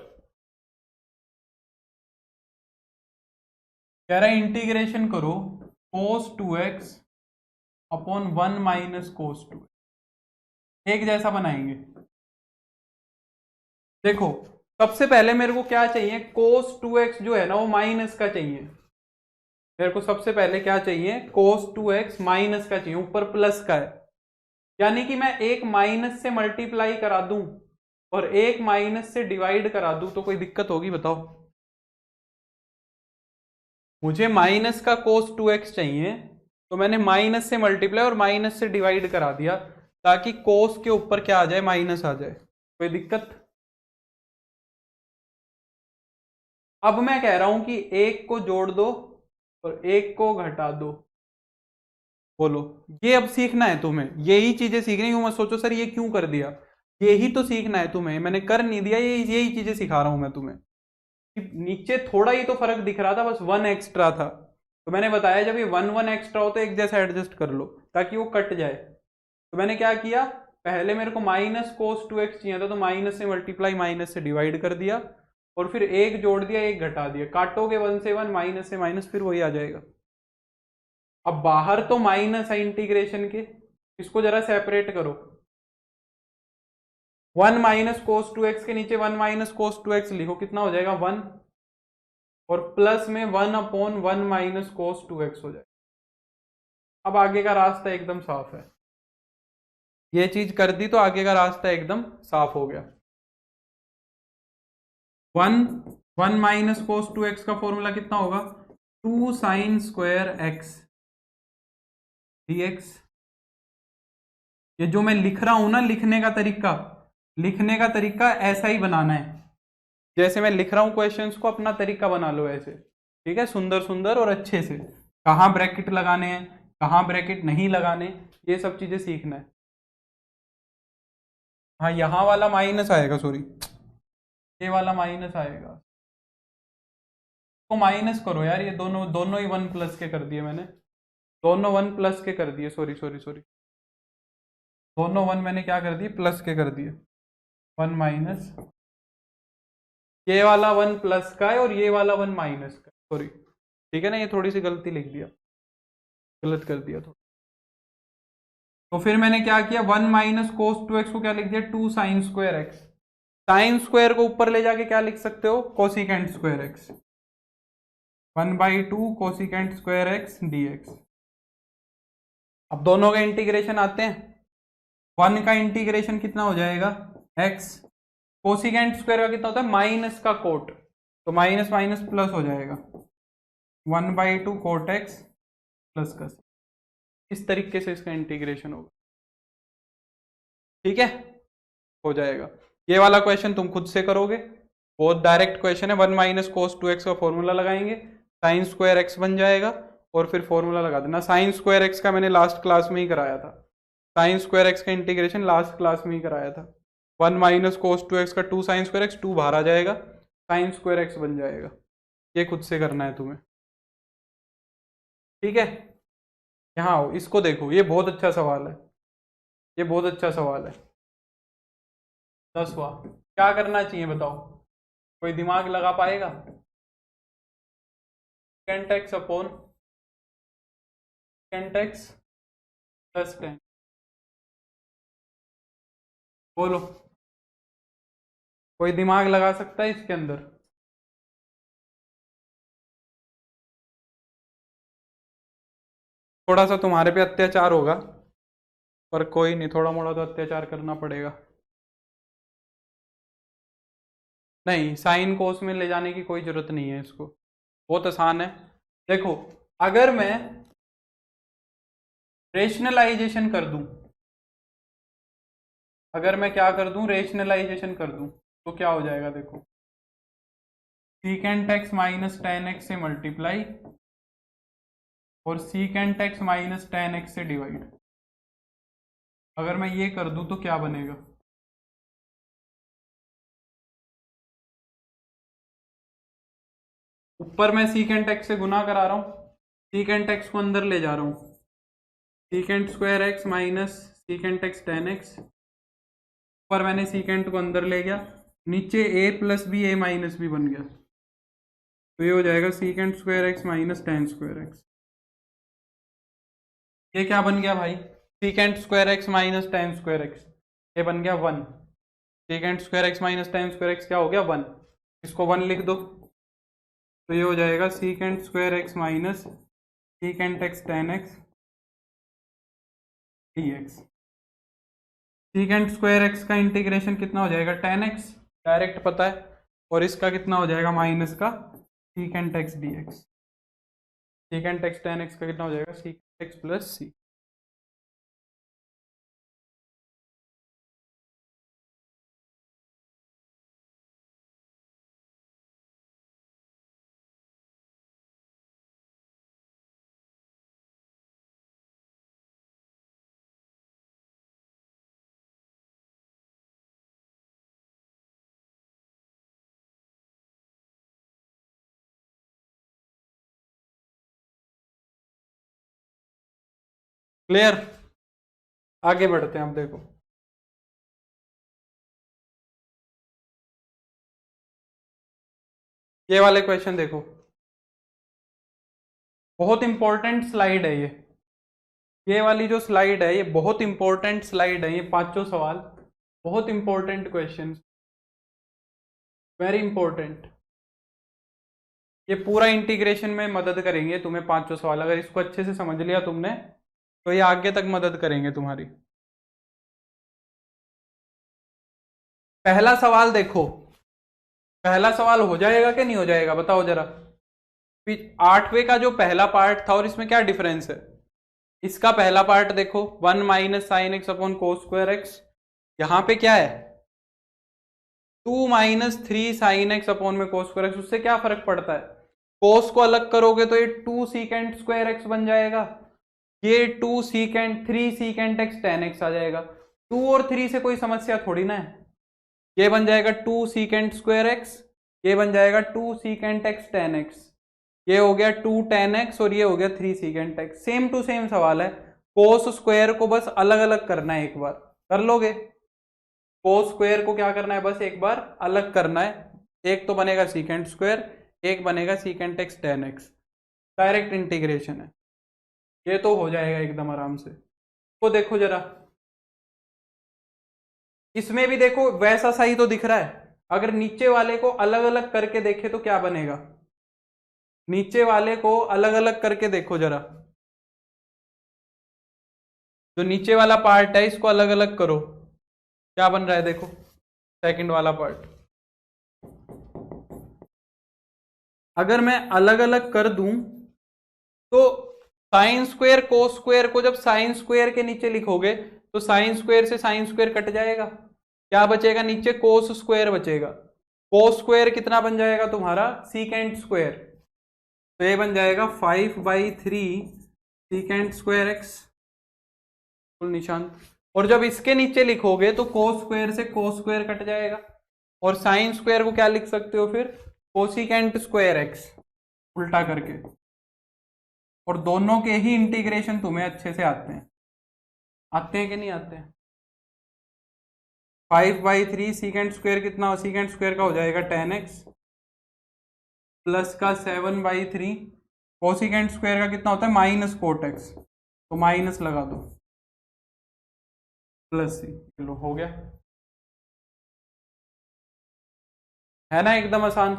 कह रहा है इंटीग्रेशन करो cos 2x upon 1 minus cos 2, एक जैसा बनाएंगे। देखो सबसे पहले मेरे को क्या चाहिए? cos 2x जो है ना वो माइनस का चाहिए। मेरे को सबसे पहले क्या चाहिए, cos 2x माइनस का चाहिए, ऊपर प्लस का है, यानी कि मैं एक माइनस से मल्टीप्लाई करा दूं और एक माइनस से डिवाइड करा दूं तो कोई दिक्कत होगी बताओ। मुझे माइनस का cos 2x चाहिए तो मैंने माइनस से मल्टीप्लाई और माइनस से डिवाइड करा दिया ताकि cos के ऊपर क्या आ जाए, माइनस आ जाए, कोई दिक्कत। अब मैं कह रहा हूं कि एक को जोड़ दो और एक को घटा दो, बोलो। ये अब सीखना है तुम्हें, यही चीजें सीखनी है। मत सोचो सर ये क्यों कर दिया, यही तो सीखना है तुम्हें, मैंने कर नहीं दिया, यही चीजें सिखा रहा हूं मैं तुम्हें। नीचे थोड़ा ही तो फर्क दिख रहा था, बस 1 एक्स्ट्रा था, तो मैंने बताया जब ये 1 एक्स्ट्रा हो तो एक जैसा एडजस्ट कर लो ताकि वो कट जाए। तो मैंने क्या किया, पहले मेरे को माइनस cos 2x चाहिए था तो माइनस से मल्टीप्लाई माइनस से डिवाइड कर दिया और फिर एक जोड़ दिया एक घटा दिया, काटोगे 1 से 1 माइनस से माइनस फिर वही आ जाएगा। अब बाहर तो माइनस है इंटीग्रेशन के, इसको जरा सेपरेट करो। 1 माइनस cos 2x के नीचे 1 माइनस cos 2x लिखो, कितना हो जाएगा 1, और प्लस में 1/1 माइनस cos 2x हो जाए। अब आगे का रास्ता एकदम साफ है, ये चीज कर दी तो आगे का रास्ता एकदम साफ हो गया। 1 माइनस cos 2x का फॉर्मूला कितना होगा, 2 sin स्क्वायर x dx। ये जो मैं लिख रहा हूं ना, लिखने का तरीका ऐसा ही बनाना है, जैसे मैं लिख रहा हूं क्वेश्चंस को, अपना तरीका बना लो ऐसे, ठीक है, सुंदर सुंदर और अच्छे से। कहाँ ब्रैकेट लगाने हैं, कहाँ ब्रैकेट नहीं लगाने, ये सब चीजें सीखना है। हाँ यहाँ वाला माइनस आएगा, सॉरी ये वाला माइनस आएगा, तो माइनस करो यार, ये दोनों दोनों ही 1 प्लस के कर दिए मैंने, दोनों 1 प्लस के कर दिए, सॉरी सॉरी सॉरी, दोनों 1 मैंने क्या कर दिए, प्लस के कर दिए। 1 माइनस, ये वाला 1 प्लस का है और ये वाला 1 माइनस का, सॉरी, ठीक है ना, ये थोड़ी सी गलती लिख दिया, गलत कर दिया थोड़ा। तो फिर मैंने क्या किया, 1 माइनस cos 2x को क्या लिख दिया, 2 sine square x. Sine square को ऊपर ले जाके क्या लिख सकते हो, cosecant square x, 1/2 cosecant square x dx। अब दोनों का इंटीग्रेशन आते हैं, 1 का इंटीग्रेशन कितना हो जाएगा, x, कोसिकेंट स्क्वायर का कितना होता है, माइनस का कोट, तो माइनस माइनस प्लस हो जाएगा, 1/2 कोट एक्स प्लस का, इस तरीके से इसका इंटीग्रेशन होगा, ठीक है, हो जाएगा। ये वाला क्वेश्चन तुम खुद से करोगे, बहुत डायरेक्ट क्वेश्चन है। 1 माइनस cos 2x का फॉर्मूला लगाएंगे, साइन स्क्वायर एक्स बन जाएगा और फिर फॉर्मूला लगा देना। साइन स्क्वायर एक्स का मैंने लास्ट क्लास में ही कराया था, साइन स्क्वायर एक्स का इंटीग्रेशन लास्ट क्लास में ही कराया था। 1 माइनस cos 2x का 2 साइन स्क्वायर एक्स, 2 बाहर आ जाएगा, साइन स्क्वायर एक्स बन जाएगा। ये खुद से करना है तुम्हें, ठीक है। यहाँ आओ, इसको देखो, ये बहुत अच्छा सवाल है, ये बहुत अच्छा सवाल है। 10वां, क्या करना चाहिए बताओ, कोई दिमाग लगा पाएगा, secant x upon secant x plus 10, बोलो कोई दिमाग लगा सकता है इसके अंदर। थोड़ा सा तुम्हारे पे अत्याचार होगा पर कोई नहीं, थोड़ा मोड़ा तो अत्याचार करना पड़ेगा। नहीं, साइन कोस में ले जाने की कोई जरूरत नहीं है इसको, बहुत आसान है। देखो अगर मैं रेशनलाइजेशन कर दूं, अगर मैं क्या कर दूं, रेशनलाइजेशन कर दूं, तो क्या हो जाएगा, देखो secant x minus ten x से मल्टीप्लाई और secant x minus ten x से डिवाइड, अगर मैं ये कर दूं तो क्या बनेगा, ऊपर मैं सीकेंट एक्स से गुना करा रहा हूं, सीकेंट एक्स को अंदर ले जा रहा हूं, secant square x minus secant X tan x, ऊपर मैंने सीकेंट को अंदर ले गया, नीचे ए प्लस बी ए माइनस बी बन गया, तो ये हो जाएगा secant square x minus ten square x. ये क्या बन गया भाई, secant square x minus ten square x, ये बन गया 1, secant square x minus ten square x क्या हो गया 1, इसको 1 लिख दो, तो ये हो जाएगा secant square x minus secant X tan x d x. Secant square x का इंटीग्रेशन कितना हो जाएगा, टेन एक्स डायरेक्ट पता है, और इसका कितना हो जाएगा माइनस का secant x d x. Secant X tan x का कितना हो जाएगा, सीकेंट एक्स प्लस सी। क्लियर, आगे बढ़ते हैं। अब देखो ये वाले क्वेश्चन देखो, बहुत इंपॉर्टेंट स्लाइड है ये वाली जो स्लाइड है ये बहुत इंपॉर्टेंट स्लाइड है। ये पांचों सवाल बहुत इंपॉर्टेंट क्वेश्चन, वेरी इंपॉर्टेंट। ये पूरा इंटीग्रेशन में मदद करेंगे तुम्हें पांचों सवाल। अगर इसको अच्छे से समझ लिया तुमने तो ये आगे तक मदद करेंगे तुम्हारी। पहला सवाल देखो, पहला सवाल हो जाएगा कि नहीं हो जाएगा बताओ जरा। आठवें का जो पहला पार्ट था और इसमें क्या डिफरेंस है, इसका पहला पार्ट देखो 1 minus sine x upon cos square x, यहां पे क्या है 2 माइनस 3 साइन एक्स अपॉन में कोस स्क्वायर एक्स। उससे क्या फर्क पड़ता है, कोस को अलग करोगे तो ये 2 सीकेंट स्क्वायर एक्स बन जाएगा, ये 2 secant 3 secant X tan X आ जाएगा। 2 और 3 से कोई समस्या थोड़ी ना है, ये बन जाएगा 2 सीकेंट स्क्वायर एक्स, ये बन जाएगा 2 सीकेंट एक्स टेन एक्स, ये हो गया 2 टेन एक्स और ये हो गया 3 secant x. Same to same सवाल है, कोस स्क्वायर को बस अलग अलग करना है, एक बार कर लोगे। कोस स्क्वायर को क्या करना है, बस एक बार अलग करना है। एक तो बनेगा सीकेंट स्क्वायर, एक बनेगा secant X tan x, direct integration है, ये तो हो जाएगा एकदम आराम से। तो देखो जरा इसमें भी देखो वैसा सही तो दिख रहा है। अगर नीचे वाले को अलग अलग करके देखे तो क्या बनेगा, नीचे वाले को अलग अलग करके देखो जरा, जो नीचे वाला पार्ट है इसको अलग अलग करो, क्या बन रहा है देखो, सेकंड वाला पार्ट। अगर मैं अलग अलग कर दूं तो साइन स्क्वायर कोस स्क्वायर को जब साइन स्क्वायर के नीचे लिखोगे तो साइन स्क्वायर से साइन स्क्वायर कट जाएगा, क्या बचेगा नीचे कोस स्क्वायर बचेगा। कोस स्क्वायर कितना बन जाएगा तुम्हारा सीकेंट स्क्वायर, तो ये बन जाएगा 5/3 सीकेंट स्क्वायर एक्स फुल निशान। और जब इसके नीचे लिखोगे तो कोस स्क्वायर से कोस स्क्वायर कट जाएगा, और साइन स्क्वायर को क्या लिख सकते हो फिर, कोसिकेंट स्क्वायर एक्स उल्टा करके। और दोनों के ही इंटीग्रेशन तुम्हें अच्छे से आते हैं कि नहीं आते हैं। 5/3 सीकेंट स्क्वायर कितना हो, सीकेंट स्क्वायर का हो जाएगा 10x प्लस का 7/3, कोसिकेंट स्क्वायर का कितना होता है माइनस कोट एक्स, तो माइनस लगा दो प्लस सी, चलो हो गया, है ना एकदम आसान।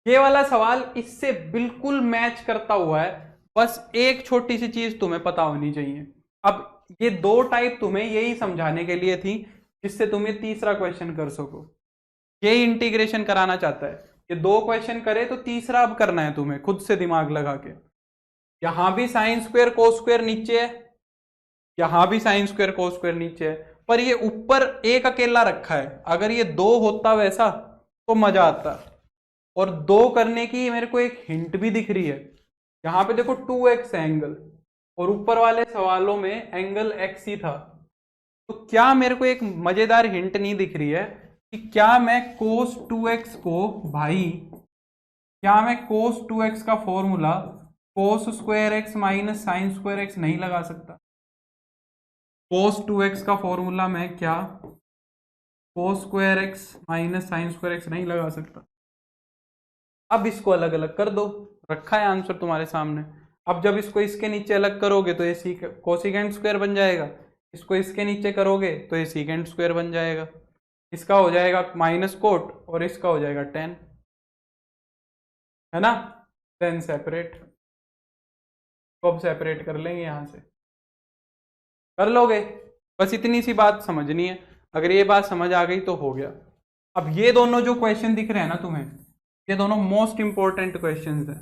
ये वाला सवाल इससे बिल्कुल मैच करता हुआ है, बस एक छोटी सी चीज तुम्हें पता होनी चाहिए। अब ये दो टाइप तुम्हें यही समझाने के लिए थी जिससे तुम्हें तीसरा क्वेश्चन कर सको। यही इंटीग्रेशन कराना चाहता है, ये दो क्वेश्चन करे तो तीसरा अब करना है तुम्हें खुद से दिमाग लगा के। यहां भी साइन स्क्वायर कोस स्क्वायर नीचे है, यहां भी साइन स्क्वायर कोस स्क्वायर नीचे है, पर ये ऊपर एक अकेला रखा है। अगर ये दो होता वैसा तो मजा आता। और दो करने की मेरे को एक हिंट भी दिख रही है, यहां पे देखो 2x एंगल, और ऊपर वाले सवालों में एंगल x ही था। तो क्या मेरे को एक मजेदार हिंट नहीं दिख रही है कि क्या मैं cos 2x को, भाई क्या मैं cos 2x का formula cos square x minus sine square x नहीं लगा सकता। cos 2x का फॉर्मूला मैं क्या cos square x minus sine square x नहीं लगा सकता। अब इसको अलग अलग कर दो, रखा है आंसर तुम्हारे सामने। अब जब इसको इसके नीचे अलग करोगे तो ये कोसिकेंट स्क्वायर बन जाएगा, इसको इसके नीचे करोगे तो ये सीकेंट स्क्वायर बन जाएगा, इसका हो जाएगा माइनस कोट और इसका हो जाएगा टेन, है ना। देन सेपरेट, तो अब सेपरेट कर लेंगे यहां से, कर लोगे। बस इतनी सी बात समझनी है, अगर ये बात समझ आ गई तो हो गया। अब ये दोनों जो क्वेश्चन दिख रहे हैं ना तुम्हें, ये दोनों मोस्ट इंपॉर्टेंट क्वेश्चंस हैं।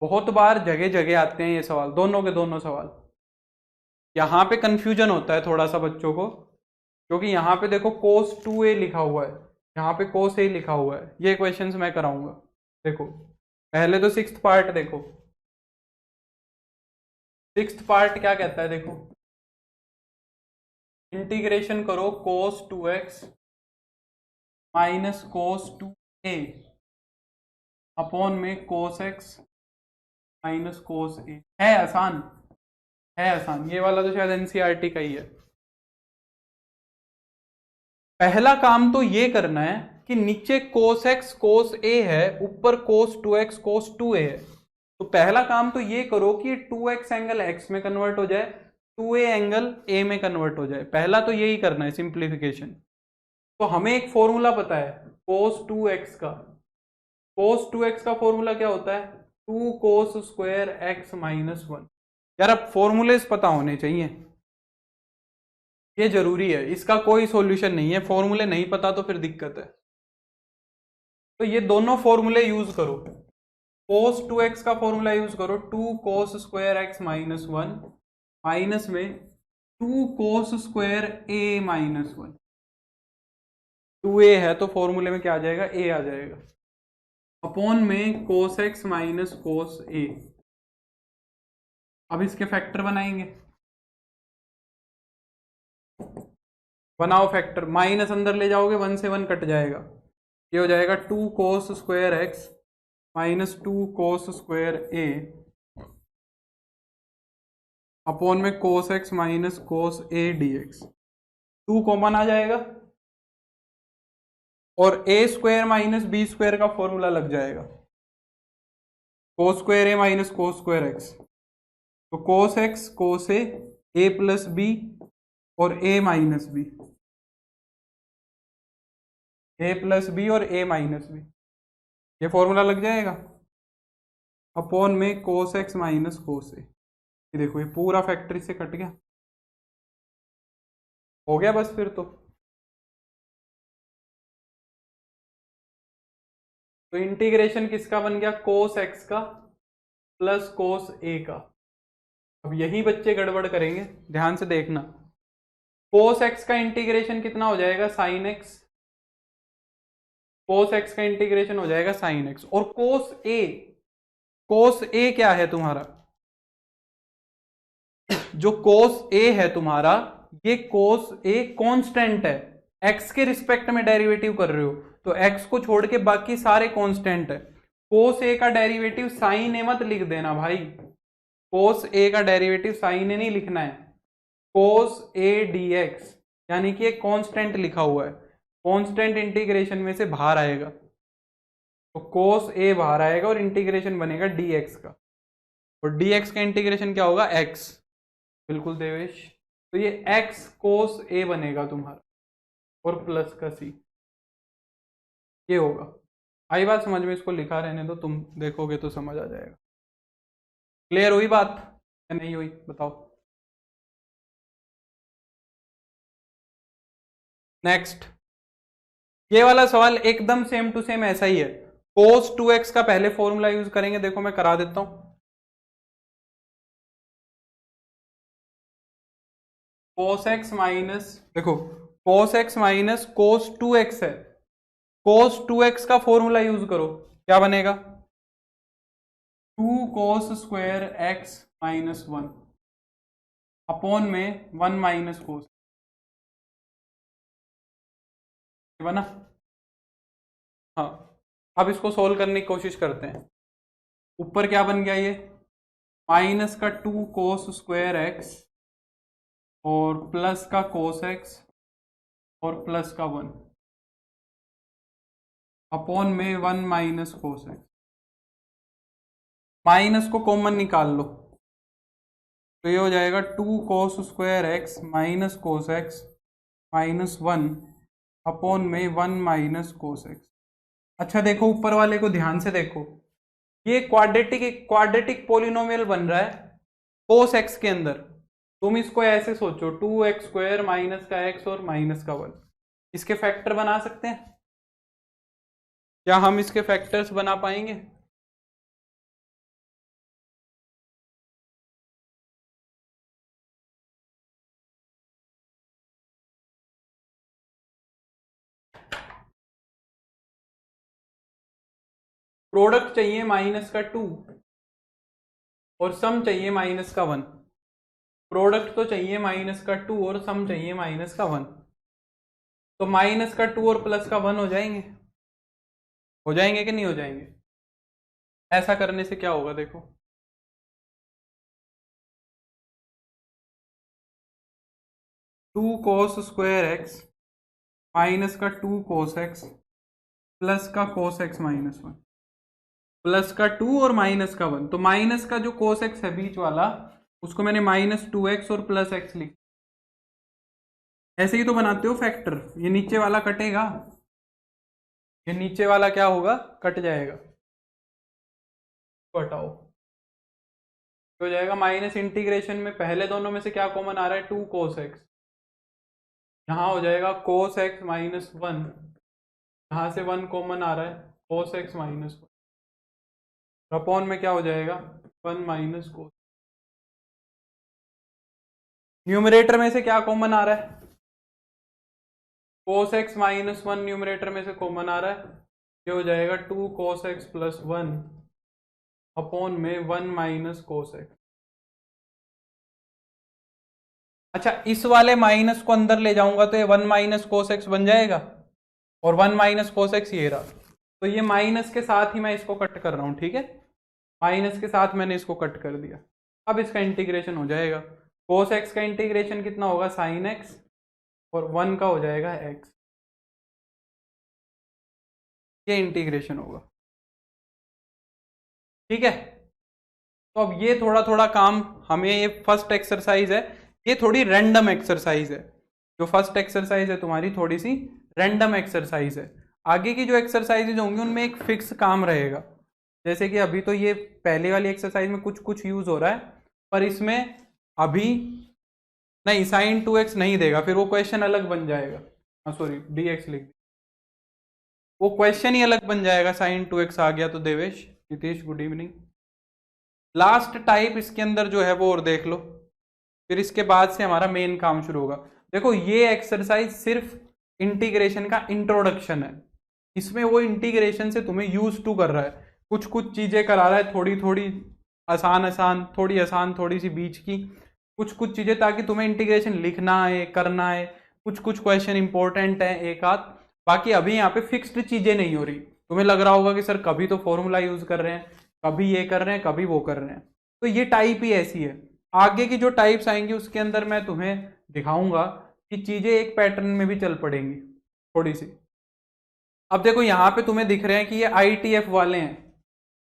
बहुत बार जगह जगह आते हैं ये सवाल, दोनों के दोनों सवाल। यहाँ पे कंफ्यूजन होता है थोड़ा सा बच्चों को, क्योंकि यहाँ पे देखो cos 2a लिखा हुआ है, यहाँ पे cos a लिखा हुआ है। ये क्वेश्चंस मैं कराऊंगा। देखो पहले तो सिक्स्थ पार्ट देखो, सिक्स्थ पार्ट क्या कहता है, देखो इंटीग्रेशन करो cos 2x minus cos 2a upon में cos x minus cos a। है आसान, है आसान, ये वाला तो शायद एनसीईआरटी का ही है। पहला काम तो ये करना है कि नीचे cos x cos a है, ऊपर cos 2x cos 2a है। तो पहला काम तो ये करो कि 2x एंगल x में कन्वर्ट हो जाए, 2a एंगल a में कन्वर्ट हो जाए। पहला तो यही करना है, सिंप्लीफिकेशन। तो हमें एक फॉर्मूला पता है cos 2x का, cos 2x का फॉर्मूला क्या होता है, 2 cos स्क्वायर x माइनस 1। यार अब फॉर्मूलेस पता होने चाहिए, ये जरूरी है, इसका कोई सॉल्यूशन नहीं है। फॉर्मूले नहीं पता तो फिर दिक्कत है। तो ये दोनों फॉर्मूले यूज करो, cos 2x का फॉर्मूला यूज करो 2 cos square x minus 1 minus में 2 cos square a minus 1। 2a है तो फॉर्मूले में क्या आ जाएगा, a आ जाएगा, अपॉन में cos x minus cos a। अब इसके फैक्टर बनाएंगे, बनाओ फैक्टर। माइनस अंदर ले जाओगे 1 से 1 कट जाएगा, ये हो जाएगा 2 cos square x minus 2 cos square a upon में cos x minus cos a dx। 2 common आ जाएगा और a square minus B square का फॉर्मूला लग जाएगा, cos square a minus cos square x। तो cos x cos a plus B और a minus B, a plus B और a minus B, ये फॉर्मूला लग जाएगा, अपॉन में cos x minus cos a। ये देखो ये पूरा फैक्टर इससे कट गया, हो गया बस फिर तो इंटीग्रेशन किसका बन गया, cos x का प्लस cos a का। अब यही बच्चे गड़बड़ करेंगे, ध्यान से देखना। cos x का इंटीग्रेशन कितना हो जाएगा, sin x। cos x का इंटीग्रेशन हो जाएगा sin x, और cos a क्या है तुम्हारा, जो cos a है तुम्हारा, ये cos a कांस्टेंट है, x के रिस्पेक्ट में डेरिवेटिव कर रहे हो, तो x को छोड़ के बाकी सारे कांस्टेंट है। cos a का डेरिवेटिव sin a मत लिख देना भाई, cos a का डेरिवेटिव sin a नहीं लिखना है, cos a dx, यानी कि एक कांस्टेंट लिखा हुआ है, कांस्टेंट इंटीग्रेशन में से बाहर आएगा, तो cos a बाहर आएगा और इंटीग्रेशन बनेगा dx का, और dx का इंटीग्रेशन क्या होगा, x। बिल्कुल देवेश, तो ये x cos a बनेगा तुम्हारा, और प्लस का c, ये होगा। आई बात समझ में, इसको लिखा रहने दो, तुम देखोगे तो समझ आ जाएगा। क्लियर हुई बात या नहीं हुई, बताओ। नेक्स्ट, ये वाला सवाल एकदम सेम टू सेम ऐसा ही है। cos 2x का पहले फॉर्मूला यूज करेंगे, देखो मैं करा देता हूं। cos x माइनस, देखो cos x minus cos 2x है, cos 2x का फॉर्मूला यूज करो, क्या बनेगा, 2 cos square x minus 1 upon में 1 माइनस cos, बना। हाँ, अब इसको सोल्व करने की कोशिश करते हैं। ऊपर क्या बन गया, ये माइनस का 2 cos स्क्वायर x और प्लस का cos x और प्लस का 1 अपॉन में 1 माइनस cos x। माइनस को कॉमन निकाल लो, तो ये हो जाएगा 2 cos square x minus cos x minus 1 upon में 1 माइनस कोस एक्स। अच्छा देखो ऊपर वाले को ध्यान से देखो, ये क्वाड्रेटिक पोलिनोमियल बन रहा है कोस एक्स के अंदर। तुम इसको ऐसे सोचो 2x² माइनस का x और माइनस का 1, इसके फैक्टर बना सकते हैं क्या? हम इसके फैक्टर्स बना पाएंगे? प्रोडक्ट चाहिए माइनस का 2 और सम चाहिए माइनस का 1। प्रोडक्ट तो चाहिए माइनस का 2 और सम चाहिए माइनस का 1। तो माइनस का 2 और प्लस का 1 हो जाएंगे कि नहीं हो जाएंगे? ऐसा करने से क्या होगा देखो, 2 cos² x माइनस का 2 cos x प्लस का cos x माइनस 1, प्लस का 2 और माइनस का 1। तो माइनस का जो cos x है बीच वाला, उसको मैंने -2x और प्लस x लिख। ऐसे ही तो बनाते हो फैक्टर, ये नीचे वाला कटेगा, ये नीचे वाला क्या होगा, कट जाएगा। तो हटाओ, हो जाएगा माइनस इंटीग्रेशन में पहले दोनों में से क्या कॉमन आ रहा है, 2 cos x। यहाँ हो जाएगा cos x माइनस 1, यहाँ से 1 कॉमन आ रहा है cos x माइनस 1, अपॉन में क्या हो जाएगा 1 माइनस cos। न्यूमरेटर में से क्या कॉमन आ रहा है, cos x माइनस 1 न्यूमरेटर में से कॉमन आ रहा है, ये हो जाएगा 2 cos x प्लस 1 अपॉन में 1 माइनस cos x। अच्छा इस वाले माइनस को अंदर ले जाऊंगा तो ये 1 माइनस cos x बन जाएगा, और 1 माइनस cos x ये रहा। तो ये माइनस के साथ ही मैं इसको कट कर रहा हूं, ठीक है, माइनस के साथ मैंने इसको कट कर दिया। अब इसका इंटीग्रेशन हो जाएगा, cos x का इंटीग्रेशन कितना होगा sin x, और 1 का हो जाएगा x, ये इंटीग्रेशन होगा, ठीक है। तो अब ये थोड़ा थोड़ा काम हमें, ये फर्स्ट एक्सरसाइज है, ये थोड़ी रैंडम एक्सरसाइज है। जो फर्स्ट एक्सरसाइज है तुम्हारी थोड़ी सी रैंडम एक्सरसाइज है। आगे की जो एक्सरसाइजेज होंगी उनमें एक फिक्स काम रहेगा। जैसे कि अभी तो ये पहले वाली एक्सरसाइज में कुछ कुछ यूज हो रहा है, पर इसमें अभी नहीं, sin 2x नहीं देगा, फिर वो क्वेश्चन अलग बन जाएगा। हाँ सॉरी dx लिख, वो क्वेश्चन ही अलग बन जाएगा। sin 2x आ गया तो Devesh, Nitish good evening. Last type इसके अंदर जो है वो और देख लो, फिर इसके बाद से हमारा मेन काम शुरू होगा। देखो ये एक्सरसाइज सिर्फ इंटीग्रेशन का इंट्रोडक्शन है, इसमें वो इंटीग्रेशन से तुम्हें यूज टू कर रहा है, कुछ कुछ चीजें करा रहा है, थोड़ी थोड़ी आसान आसान, थोड़ी आसान, थोड़ी सी बीच की, कुछ कुछ चीजें, ताकि तुम्हें इंटीग्रेशन लिखना है, करना है। कुछ कुछ क्वेश्चन इंपॉर्टेंट है एक आध, बाकी अभी यहाँ पे फिक्स्ड चीजें नहीं हो रही। तुम्हें लग रहा होगा कि सर कभी तो फॉर्मूला यूज कर रहे हैं, कभी ये कर रहे हैं, कभी वो कर रहे हैं, तो ये टाइप ही ऐसी है। आगे की जो टाइप्स आएंगी उसके अंदर मैं तुम्हें दिखाऊंगा कि चीजें एक पैटर्न में भी चल पड़ेंगी थोड़ी सी। अब देखो यहाँ पे तुम्हें दिख रहे हैं कि ये ITF वाले हैं,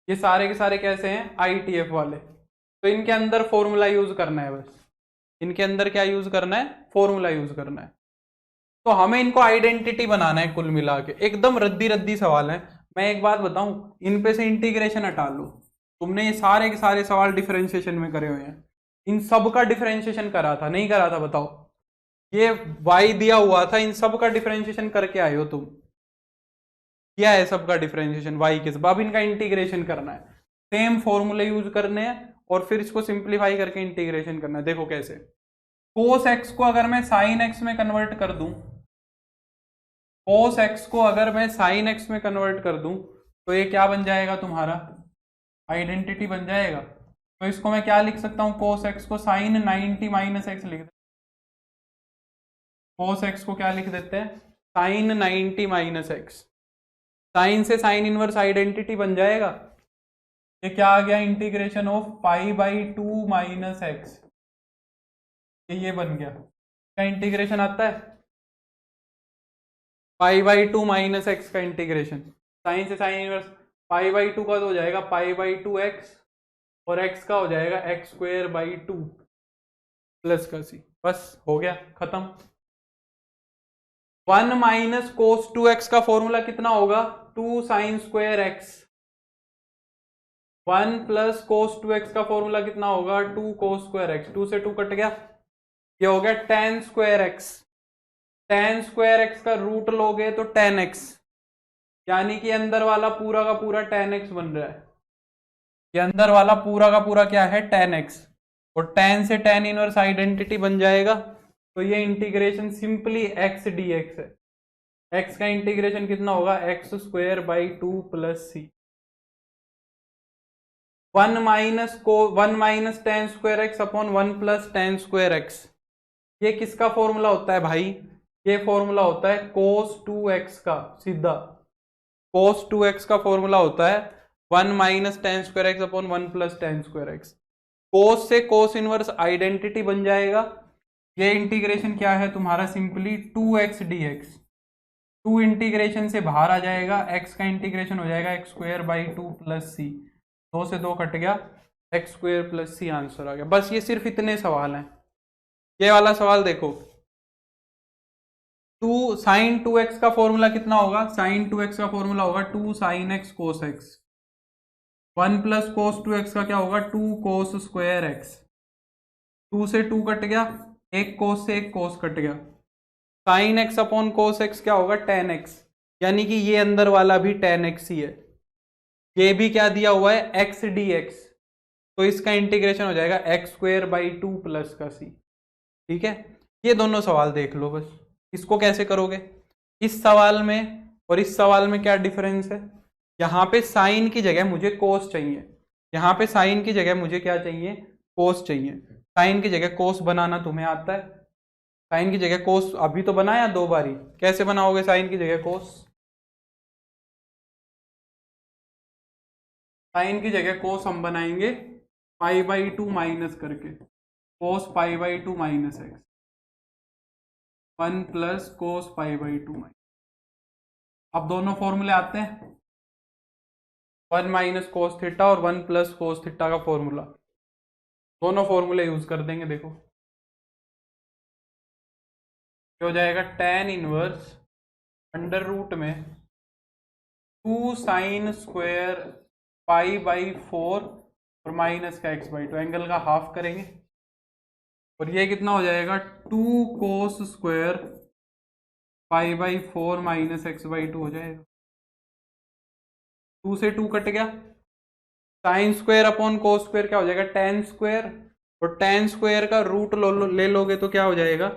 ये सारे के सारे कैसे हैं, ITF वाले। तो इनके अंदर फॉर्मूला यूज करना है, बस इनके अंदर क्या यूज करना है, फॉर्मूला यूज करना है। तो हमें इनको आइडेंटिटी बनाना है, कुल मिला के एकदम रद्दी रद्दी सवाल है। मैं एक बात बताऊं, इन पे से इंटीग्रेशन हटा लो, तुमने ये सारे के सारे सवाल डिफरेंशिएशन में करे हुए हैं, इन सब का डिफरेंशिएशन करा था नहीं करा था बताओ? ये y दिया हुआ था, इन सब का डिफरेंशिएशन करके आए हो तुम, क्या है सबका डिफरेंशिएशन y के सब। अब इनका इंटीग्रेशन करना है, सेम फॉर्मूले यूज करने हैं और फिर इसको सिंप्लीफाई करके इंटीग्रेशन करना है। देखो कैसे, cos x को अगर मैं sin x में कन्वर्ट कर दूं, cos x को अगर मैं sin x में कन्वर्ट कर दूं, तो ये क्या बन जाएगा तुम्हारा, आइडेंटिटी बन जाएगा। तो इसको मैं क्या लिख सकता हूं, cos x को sin 90 माइनस एक्स लिख, cos x को क्या लिख देते हैं, sin 90 माइनस एक्स। साइन से साइन इनवर्स आइडेंटिटी बन जाएगा। ये क्या आ गया, इंटीग्रेशन ऑफ π/2 माइनस एक्स, ये बन गया। क्या इंटीग्रेशन आता है, π/2 माइनस एक्स का इंटीग्रेशन, साइन से साइन इनवर्स, π/2 का तो हो जाएगा π/2 एक्स, और x का हो जाएगा x²/2 प्लस का c। बस हो गया खत्म। 1 माइनस कोस 2x का फॉर्मूला कितना होगा 2 साइन स्क्वायर एक्स। 1 प्लस कोस 2x का फॉर्मूला कितना होगा 2 कोस स्क्वायर एक्स। 2 से 2 कट गया, ये हो गया tan square x. tan square x का रूट लोगे तो tan x, यानी कि अंदर वाला पूरा का पूरा tan x बन रहा है। ये अंदर वाला पूरा का पूरा क्या है tan x, और tan से tan इनवर्स आइडेंटिटी बन जाएगा। तो ये इंटीग्रेशन सिंपली x dx है। x का इंटीग्रेशन कितना होगा x square by 2 plus c. 1 minus tan square x upon 1 plus tan square x, ये किसका फॉर्मूला होता है भाई, ये फॉर्मूला होता है cos 2x का। सीधा cos 2x का फॉर्मूला होता है 1 minus tan square x upon 1 plus tan square x. cos से cos इनवर्स आइडेंटिटी बन जाएगा। ये इंटीग्रेशन क्या है तुम्हारा सिंपली 2x dx। 2 इंटीग्रेशन से बाहर आ जाएगा, x का इंटीग्रेशन हो जाएगा X square by 2 plus C. 2 से 2 कट गया, X square plus C answer आ गया। बस ये सिर्फ इतने सवाल हैं। ये वाला सवाल देखो, 2 साइन 2x का फॉर्मूला कितना होगा, साइन 2x का फॉर्मूला होगा 2 sine x cos x. 1 plus कोस 2x का क्या होगा 2 कोस स्क्वायर एक्स। 2 से 2 कट गया, एक कोस से एक कोस कट गया। Sine x upon cos x क्या होगा tan x, यानी कि ये अंदर वाला भी tan x ही है। ये भी क्या दिया हुआ है x dx, तो इसका इंटीग्रेशन हो जाएगा एक्स स्क्वायर बाई 2 प्लस का सी। ठीक है, ये दोनों सवाल देख लो बस। इसको कैसे करोगे, इस सवाल में और इस सवाल में क्या डिफरेंस है, यहाँ पे साइन की जगह मुझे कोस चाहिए, यहाँ पे साइन की जगह मुझे क्या चाहिए कोस चाहिए। साइन की जगह कोस बनाना तुम्हें आता है, साइन की जगह कोस अभी तो बनाया 2 बारी। कैसे बनाओगे साइन की जगह कोस, साइन की जगह कोस हम बनाएंगे पाई बाई 2 माइनस करके, cos pi by 2 minus X. 1 plus cos pi by 2 minus. अब दोनों फॉर्मूले आते हैं, 1 माइनस कोस थीटा और 1 प्लस कोस थीटा का फॉर्मूला, दोनों फॉर्मूले यूज कर देंगे। देखो क्या हो जाएगा tan इनवर्स अंडर रूट में 2 साइन स्क्वायर पाई बाई 4 और माइनस का x बाई 2, एंगल का हाफ करेंगे, और ये कितना हो जाएगा 2 cos square pi by 4 minus x by 2 हो जाएगा। 2 से 2 कट गया, sine square upon cos square क्या हो जाएगा tan स्क्वायर, और tan स्क्वायर का रूट ले लोगे तो क्या हो जाएगा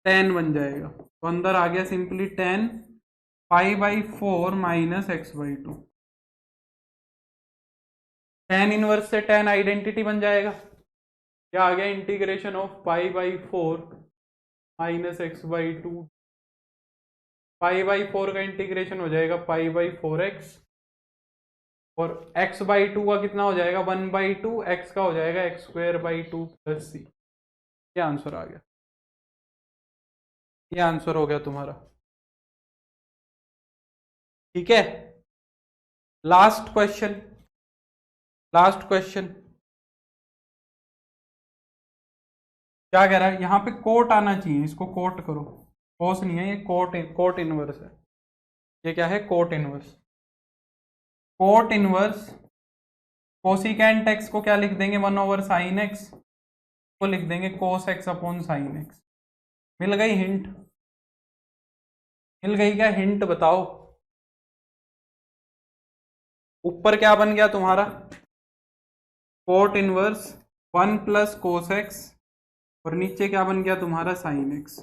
tan बन जाएगा। तो अंदर आ गया simply tan pi by 4 minus x by 2। tan inverse से tan आइडेंटिटी बन जाएगा, क्या आ गया integration of pi by 4 minus x by 2। Pi by 4 का इंटीग्रेशन हो जाएगा पाई बाई 4x, और x बाई 2 का कितना हो जाएगा 1 बाई 2, x का हो जाएगा एक्स स्क्वायर बाई 2 प्लस सी। ये आंसर आ गया, ये आंसर हो गया तुम्हारा। ठीक है, लास्ट क्वेश्चन, लास्ट क्वेश्चन क्या कह रहा है, यहाँ पे कोट आना चाहिए, इसको कोट करो। कोस नहीं है ये, कोट इनवर्स है। ये क्या है cot inverse. Cot inverse cosecant x को क्या लिख देंगे 1 ओवर साइन एक्स, को लिख देंगे cos X upon sine X. मिल गई हिंट, मिल गई क्या हिंट बताओ। ऊपर क्या बन गया तुम्हारा cot inverse 1 plus cos x, और नीचे क्या बन गया तुम्हारा sine x.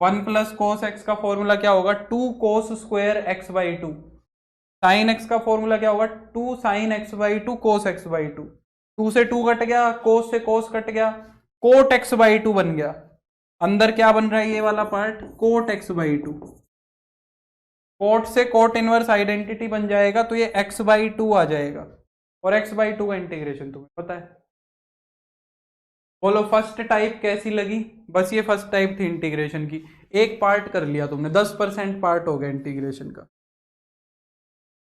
1 plus cos x का फॉर्मूला क्या होगा 2 cos square x by 2। Sine x का फॉर्मूला क्या होगा 2 sine x by 2 cos x by 2। 2 से 2 कट गया, कोस से कोस कट गया, कोट एक्स बाई 2 बन गया। अंदर क्या बन रहा है ये वाला part cot x by 2। Cot से कोट इनवर्स आइडेंटिटी बन जाएगा, तो ये एक्स बाई 2 आ जाएगा, और एक्स बाई 2 का इंटीग्रेशन तुम्हें पता है। बोलो फर्स्ट टाइप कैसी लगी। बस ये फर्स्ट टाइप थी इंटीग्रेशन की, एक पार्ट कर लिया तुमने, 10% पार्ट हो गया इंटीग्रेशन का।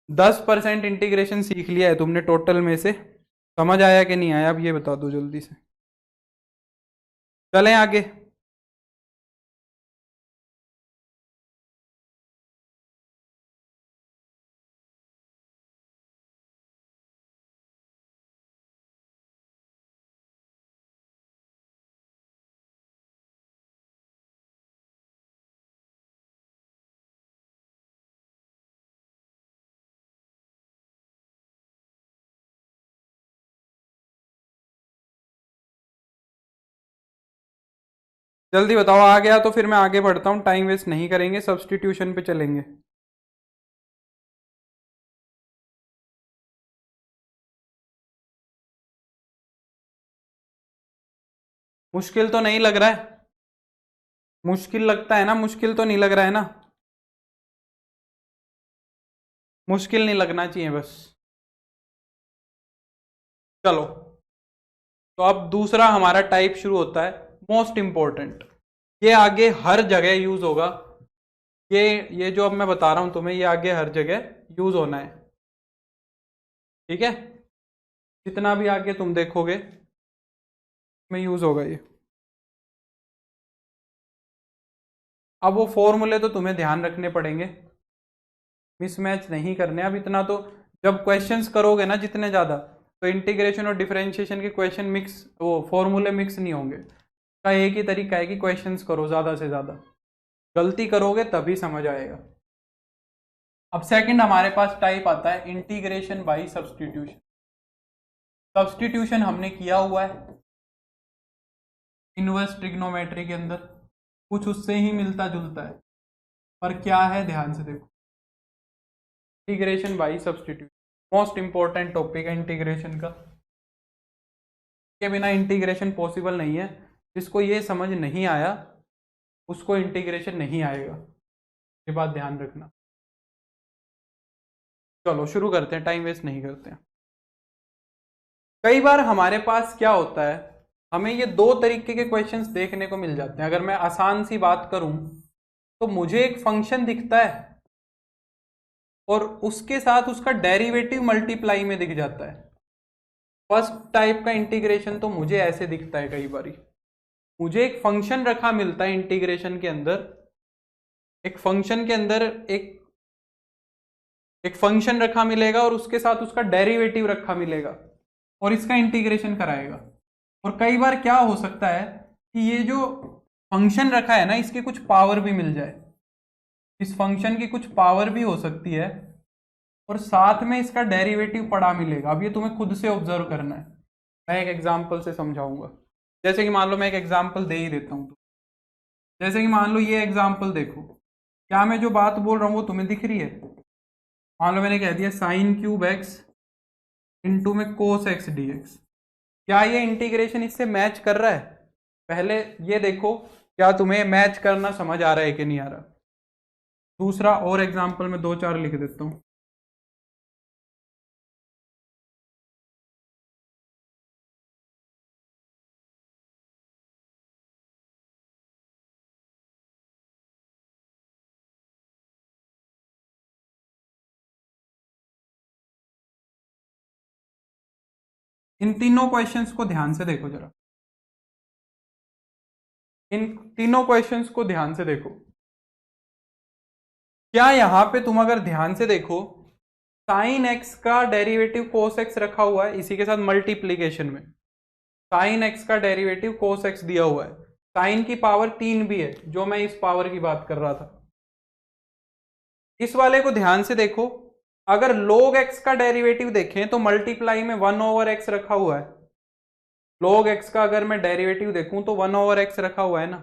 10% इंटीग्रेशन सीख लिया है तुमने टोटल में से। समझ आया कि नहीं आया अब ये बता दो जल्दी से, चलें आगे। जल्दी बताओ, आ गया तो फिर मैं आगे बढ़ता हूँ, टाइम वेस्ट नहीं करेंगे, सब्स्टिट्यूशन पे चलेंगे। मुश्किल तो नहीं लग रहा है? मुश्किल लगता है ना? मुश्किल तो नहीं लग रहा है ना? मुश्किल नहीं लगना चाहिए बस। चलो, तो अब दूसरा हमारा टाइप शुरू होता है, मोस्ट इंपॉर्टेंट। ये आगे हर जगह यूज होगा। ये ये जो अब मैं बता रहा हूं तुम्हें, ये आगे हर जगह यूज होना है। ठीक है, जितना भी आगे तुम देखोगे में यूज होगा ये। अब वो फॉर्मूले तो तुम्हें ध्यान रखने पड़ेंगे, मिसमैच नहीं करने। अब इतना तो जब क्वेश्चंस करोगे ना जितने ज्यादा, तो इंटीग्रेशन और डिफरेंशिएशन के क्वेश्चन मिक्स, वो फॉर्मूले मिक्स नहीं होंगे। का एक ही तरीका है कि क्वेश्चंस करो ज्यादा से ज्यादा, गलती करोगे तभी समझ आएगा। अब सेकंड हमारे पास टाइप आता है इंटीग्रेशन बाय सब्स्टिट्यूशन। सब्स्टिट्यूशन हमने किया हुआ है इनवर्स ट्रिग्नोमेट्री के अंदर, कुछ उससे ही मिलता जुलता है, पर क्या है ध्यान से देखो। Integration by substitution most important topic है इंटीग्रेशन का, के बिना इंटीग्रेशन पॉसिबल नहीं है। जिसको ये समझ नहीं आया उसको इंटीग्रेशन नहीं आएगा, ये बात ध्यान रखना। चलो शुरू करते हैं, टाइम वेस्ट नहीं करते हैं। कई बार हमारे पास क्या होता है, हमें ये दो तरीके के क्वेश्चंस देखने को मिल जाते हैं। अगर मैं आसान सी बात करूं, तो मुझे एक फंक्शन दिखता है और उसके साथ उसका डेरिवेटिव मल्टीप्लाई में दिख जाता है। फर्स्ट टाइप का इंटीग्रेशन तो मुझे ऐसे दिखता है कई बार। मुझे एक फंक्शन रखा मिलता है इंटीग्रेशन के अंदर, एक फंक्शन के अंदर एक एक फंक्शन रखा मिलेगा और उसके साथ उसका डेरिवेटिव रखा मिलेगा और इसका इंटीग्रेशन कराएगा। और कई बार क्या हो सकता है कि ये जो फंक्शन रखा है ना, इसकी कुछ पावर भी मिल जाए, इस फंक्शन की कुछ पावर भी हो सकती है और साथ में इसका डेरिवेटिव पड़ा मिलेगा। अब ये तुम्हें खुद से ऑब्जर्व करना है, मैं एक एग्जांपल से समझाऊंगा। जैसे कि मान लो मैं एक एग्जांपल दे ही देता हूं, जैसे कि मान लो ये एग्जांपल देखो, क्या मैं जो बात बोल रहा हूँ वो तुम्हें दिख रही है? मान लो मैंने कह दिया साइन क्यूब एक्स इंटू में कोस एक्स डी एक्स। क्या ये इंटीग्रेशन इससे मैच कर रहा है? पहले ये देखो, क्या तुम्हें मैच करना समझ आ रहा है कि नहीं आ रहा। दूसरा और एग्जांपल में दो चार लिख देता हूं। इन तीनों क्वेश्चंस को ध्यान से देखो जरा, इन तीनों क्वेश्चंस को ध्यान से देखो। क्या यहां पे तुम अगर ध्यान से देखो, साइन एक्स का डेरिवेटिव कोस एक्स रखा हुआ है, इसी के साथ मल्टीप्लीकेशन में साइन एक्स का डेरिवेटिव कोस एक्स दिया हुआ है। साइन की पावर 3 भी है, जो मैं इस पावर की बात कर रहा था। इस वाले को ध्यान से देखो, अगर log x का डेरिवेटिव देखें तो मल्टीप्लाई में 1/x रखा हुआ है। log x का अगर मैं डेरिवेटिव देखूं तो 1/x रखा हुआ है ना।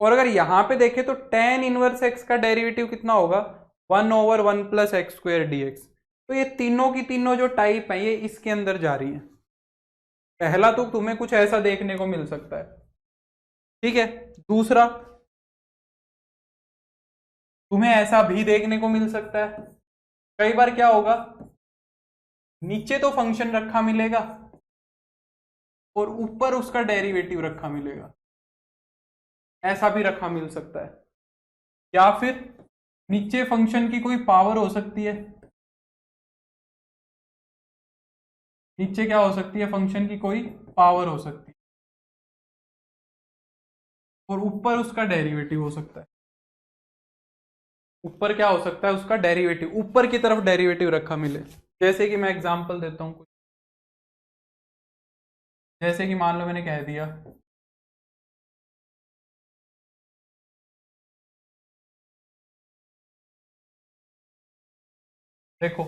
और अगर यहां पे देखें तो tan इनवर्स x का डेरिवेटिव कितना होगा? 1/1 plus x square D x. तो ये तीनों की तीनों जो टाइप है ये इसके अंदर जा रही है। पहला तो तुम्हें कुछ ऐसा देखने को मिल सकता है, ठीक है। दूसरा, तुम्हें ऐसा भी देखने को मिल सकता है। कई बार क्या होगा, नीचे तो फंक्शन रखा मिलेगा और ऊपर उसका डेरिवेटिव रखा मिलेगा, ऐसा भी रखा मिल सकता है। या फिर नीचे फंक्शन की कोई पावर हो सकती है, नीचे क्या हो सकती है, फंक्शन की कोई पावर हो सकती है और ऊपर उसका डेरिवेटिव हो सकता है। ऊपर क्या हो सकता है, उसका डेरिवेटिव, ऊपर की तरफ डेरिवेटिव रखा मिले। जैसे कि मैं एग्जांपल देता हूं कुछ, जैसे कि मान लो मैंने कह दिया देखो,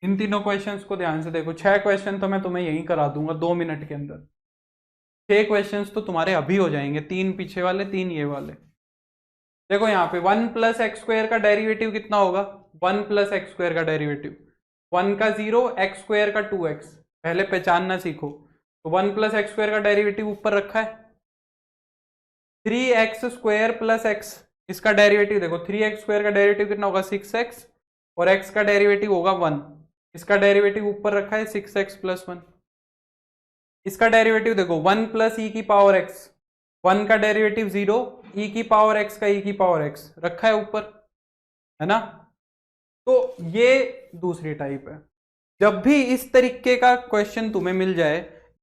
इन तीनों क्वेश्चंस को ध्यान से देखो। 6 क्वेश्चन तो मैं तुम्हें यहीं करा दूंगा 2 मिनट के अंदर। 6 क्वेश्चंस तो तुम्हारे अभी हो जाएंगे, 3 पीछे वाले 3 ये वाले। देखो यहाँ पे 1 प्लस एक्स स्क्वायर का डेरिवेटिव कितना होगा? 1 प्लस एक्स स्क्वायर का डेरिवेटिव 1 का 0, एक्स स्क्वायर का 2x। पहले पहचानना सीखो। तो 1 प्लस एक्स स्क्वायर का डेरिवेटिव ऊपर रखा है, 3x स्क्वायर प्लस एक्स, इसका डेरिवेटिव देखो 3x स्क्वायर का डेरिवेटिव कितना होगा? 6x, और x का डेरिवेटिव होगा 1, इसका डेरिवेटिव ऊपर रखा है 6x प्लस 1। इसका डेरिवेटिव देखो 1 प्लस ई की पावर x, 1 का डेरिवेटिव 0, ई की पावर x का ई की पावर x रखा है ऊपर, है ना। तो ये दूसरी टाइप है। जब भी इस तरीके का क्वेश्चन तुम्हें मिल जाए,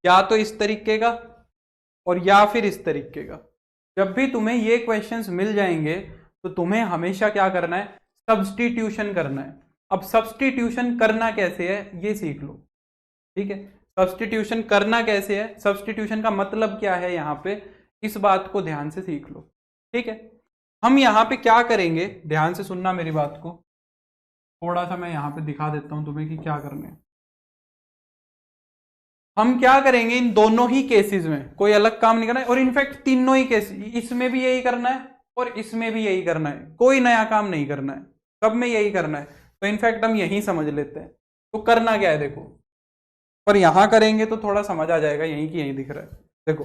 या तो इस तरीके का और या फिर इस तरीके का, जब भी तुम्हें ये क्वेश्चंस मिल जाएंगे तो तुम्हें हमेशा क्या करना है? सब्स्टिट्यूशन करना है। अब सब्स्टिट्यूशन करना कैसे है ये सीख लो, ठीक है। सब्स्टिट्यूशन करना कैसे है, सब्स्टिट्यूशन का मतलब क्या है यहाँ पे, इस बात को ध्यान से सीख लो, ठीक है। हम यहाँ पे क्या करेंगे, ध्यान से सुनना मेरी बात को। थोड़ा सा मैं यहाँ पे दिखा देता हूं तुम्हें कि क्या करना है। हम क्या करेंगे इन दोनों ही केसेस में, कोई अलग काम नहीं करना है, और इनफैक्ट तीनों ही केस, इसमें भी यही करना है और इसमें भी यही करना है, कोई नया काम नहीं करना है, सब में यही करना है। तो इनफैक्ट हम यही समझ लेते हैं। तो करना क्या है देखो, पर यहां करेंगे तो थोड़ा समझ आ जाएगा, यही की यही दिख रहा है। देखो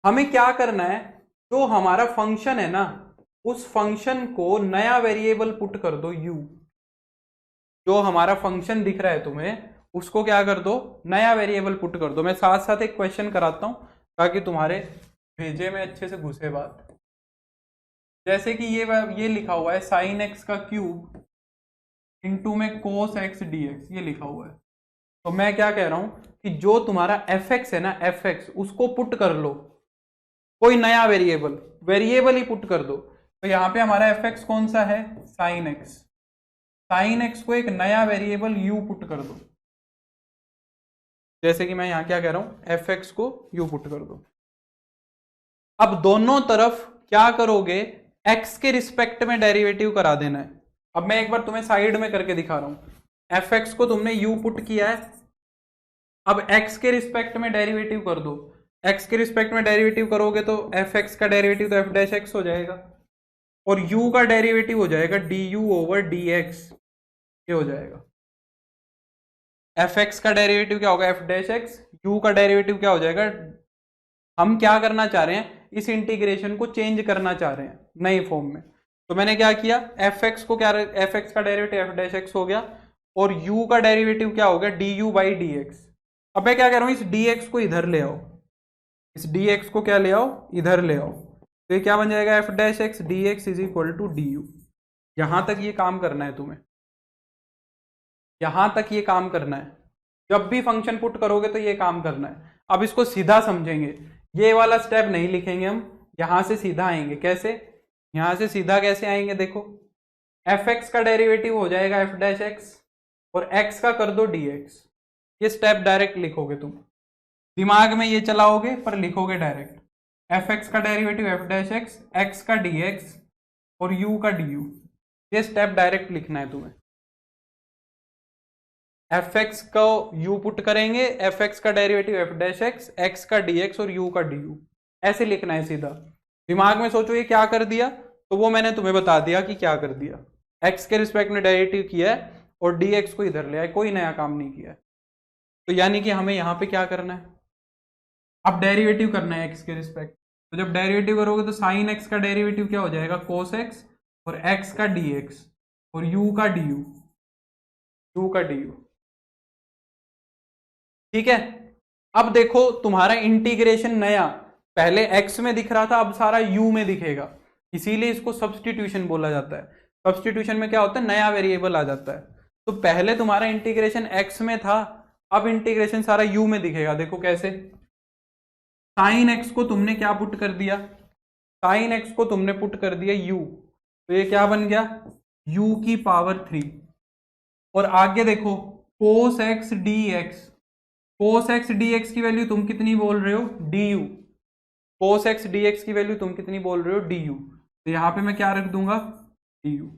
हमें क्या करना है, जो हमारा फंक्शन है ना, उस फंक्शन को नया वेरिएबल पुट कर दो u। जो हमारा फंक्शन दिख रहा है तुम्हें, उसको क्या कर दो? नया वेरिएबल पुट कर दो। मैं साथ साथ एक क्वेश्चन कराता हूं ताकि तुम्हारे भेजे में अच्छे से घुसे बात। जैसे कि ये लिखा हुआ है साइन एक्स का क्यूब इंटू में कोस एक्स डी एक्स, ये लिखा हुआ है। तो मैं क्या कह रहा हूं कि जो तुम्हारा एफ एक्स है ना, एफ एक्स, उसको पुट कर लो, कोई नया वेरिएबल ही पुट कर दो। तो यहां पे हमारा एफ एक्स कौन सा है? Sign x. साइन एक्स को एक नया वेरिएबल u पुट कर दो। जैसे कि मैं यहां क्या कह रहा हूं, एफ एक्स को u पुट कर दो। अब दोनों तरफ क्या करोगे? x के रिस्पेक्ट में डेरिवेटिव करा देना है। अब मैं एक बार तुम्हें साइड में करके दिखा रहा हूं। एफ एक्स को तुमने u पुट किया है, अब x के रिस्पेक्ट में डेरिवेटिव कर दो। x के रिस्पेक्ट में डेरिवेटिव करोगे तो एफ एक्स का डेरिवेटिव तो एफ डैश एक्स हो जाएगा, और u का डेरिवेटिव हो जाएगा du ओवर dx, ये हो जाएगा। एफ एक्स का डेरिवेटिव क्या होगा? F dash x. यू का डेरिवेटिव क्या हो जाएगा? हम क्या करना चाह रहे हैं, इस इंटीग्रेशन को चेंज करना चाह रहे हैं नए फॉर्म में। तो मैंने क्या किया, एफ एक्स को क्या, एफ एक्स का डेरिवेटिव एफ डैश एक्स हो गया, और यू का डेरिवेटिव क्या हो गया? D you by D x. अब मैं क्या कह रहा हूं, इस डी एक्स को इधर ले आओ, इस डी एक्स को क्या ले आओ? इधर ले आओ। तो ये क्या बन जाएगा? F dash x d x is equal to d u. यहां तक ये काम करना है तुम्हें, यहां तक ये काम करना है। जब भी फंक्शन पुट करोगे तो ये काम करना है। अब इसको सीधा समझेंगे, ये वाला स्टेप नहीं लिखेंगे हम, यहां से सीधा आएंगे। कैसे? यहां से सीधा कैसे आएंगे देखो, एफ एक्स का डेरिवेटिव हो जाएगा एफ डैश एक्स, और एक्स का कर दो डी एक्स। ये स्टेप डायरेक्ट लिखोगे तुम, दिमाग में ये चलाओगे पर लिखोगे डायरेक्ट। एफ एक्स का derivative F dash x, x का डी एक्स और यू का डी यू, ये स्टेप डायरेक्ट लिखना है तुम्हें। एफ एक्स को यू पुट करेंगे, एफ एक्स का derivative F dash x, x का डी एक्स और यू का डी यू, ऐसे लिखना है सीधा। दिमाग में सोचो ये क्या कर दिया, तो वो मैंने तुम्हें बता दिया कि क्या कर दिया। एक्स के रिस्पेक्ट में डेरिवेटिव किया है और डी एक्स को इधर ले आए, कोई नया काम नहीं किया है। तो यानी कि हमें यहाँ पे क्या करना है, अब डेरिवेटिव करना है एक्स के रिस्पेक्ट। तो जब डेरिवेटिव करोगे तो साइन एक्स का डेरिवेटिव क्या हो जाएगा? कोस एक्स, और एक्स का डी एक्स और यू का डी यू, यू का डी यू, ठीक है। अब देखो तुम्हारा इंटीग्रेशन नया, पहले x में दिख रहा था, अब सारा u में दिखेगा, इसीलिए इसको सब्स्टिट्यूशन बोला जाता है। सब्स्टिट्यूशन में क्या होता है? नया वेरिएबल आ जाता है। तो पहले तुम्हारा इंटीग्रेशन x में था, अब इंटीग्रेशन सारा u में दिखेगा। देखो कैसे, साइन x को तुमने क्या पुट कर दिया? साइन x को तुमने पुट कर दिया u, तो ये क्या बन गया? u की पावर 3। और आगे देखो cos x d x, cos x d x की वैल्यू तुम कितनी बोल रहे हो? D you. Cos x d x की वैल्यू तुम कितनी बोल रहे हो? D you. तो यहां पे मैं क्या रख दूंगा? D you.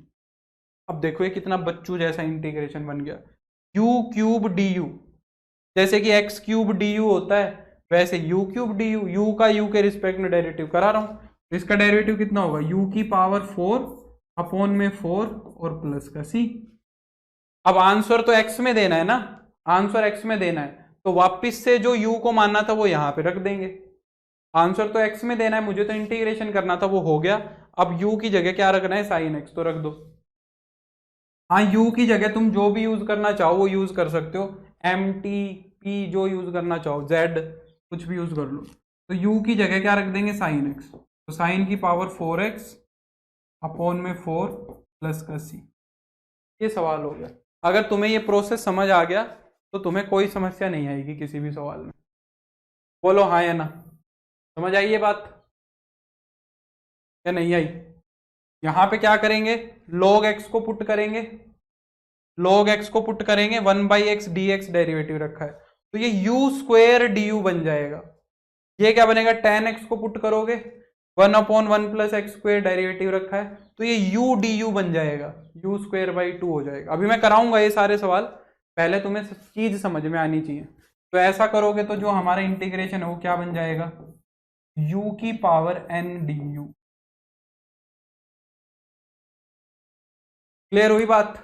अब देखो ये कितना बच्चू जैसा इंटीग्रेशन बन गया। यू क्यूब डी यू, जैसे कि एक्स क्यूब डी यू होता है वैसे u cube D you, you का यू के रिस्पेक्ट में डेरिवेटिव करा रहा हूं, तो इसका डेरिवेटिव कितना होगा, यू की पावर 4 अपॉन में 4 और प्लस का सी। अब आंसर तो एक्स में देना है ना, आंसर एक्स में देना है, तो वापिस से जो यू को मानना था वो यहां पे रख देंगे। आंसर तो एक्स में देना है, मुझे तो इंटीग्रेशन करना था, वो हो गया। अब यू की जगह क्या रखना है, साइन एक्स, तो रख दो। हाँ यू की जगह तुम जो भी यूज करना चाहो वो यूज कर सकते हो, एम टी पी जो यूज करना चाहो, जेड कुछ भी यूज कर लो। तो यू की जगह क्या रख देंगे, साइन एक्स, तो साइन की पावर 4x अपॉन में 4 प्लस का सी। ये सवाल हो गया। अगर तुम्हें ये प्रोसेस समझ आ गया तो तुम्हें कोई समस्या नहीं आएगी किसी भी सवाल में। बोलो हाँ या ना, समझ आई ये बात या नहीं आई। यहां पे क्या करेंगे, log x को पुट करेंगे, log x को पुट करेंगे, 1/x dx डेरिवेटिव रखा है, तो ये u स्क्वेयर डी यू बन जाएगा। ये क्या बनेगा, tan x को पुट करोगे, 1/1 प्लस एक्स स्क्वेयर डेरिवेटिव रखा है, तो ये u डी यू बन जाएगा, u स्क्वेयर बाई 2 हो जाएगा। अभी मैं कराऊंगा ये सारे सवाल, पहले तुम्हें चीज समझ में आनी चाहिए। तो ऐसा करोगे तो जो हमारा इंटीग्रेशन है वो क्या बन जाएगा, u की power n D you. Clear हुई बात।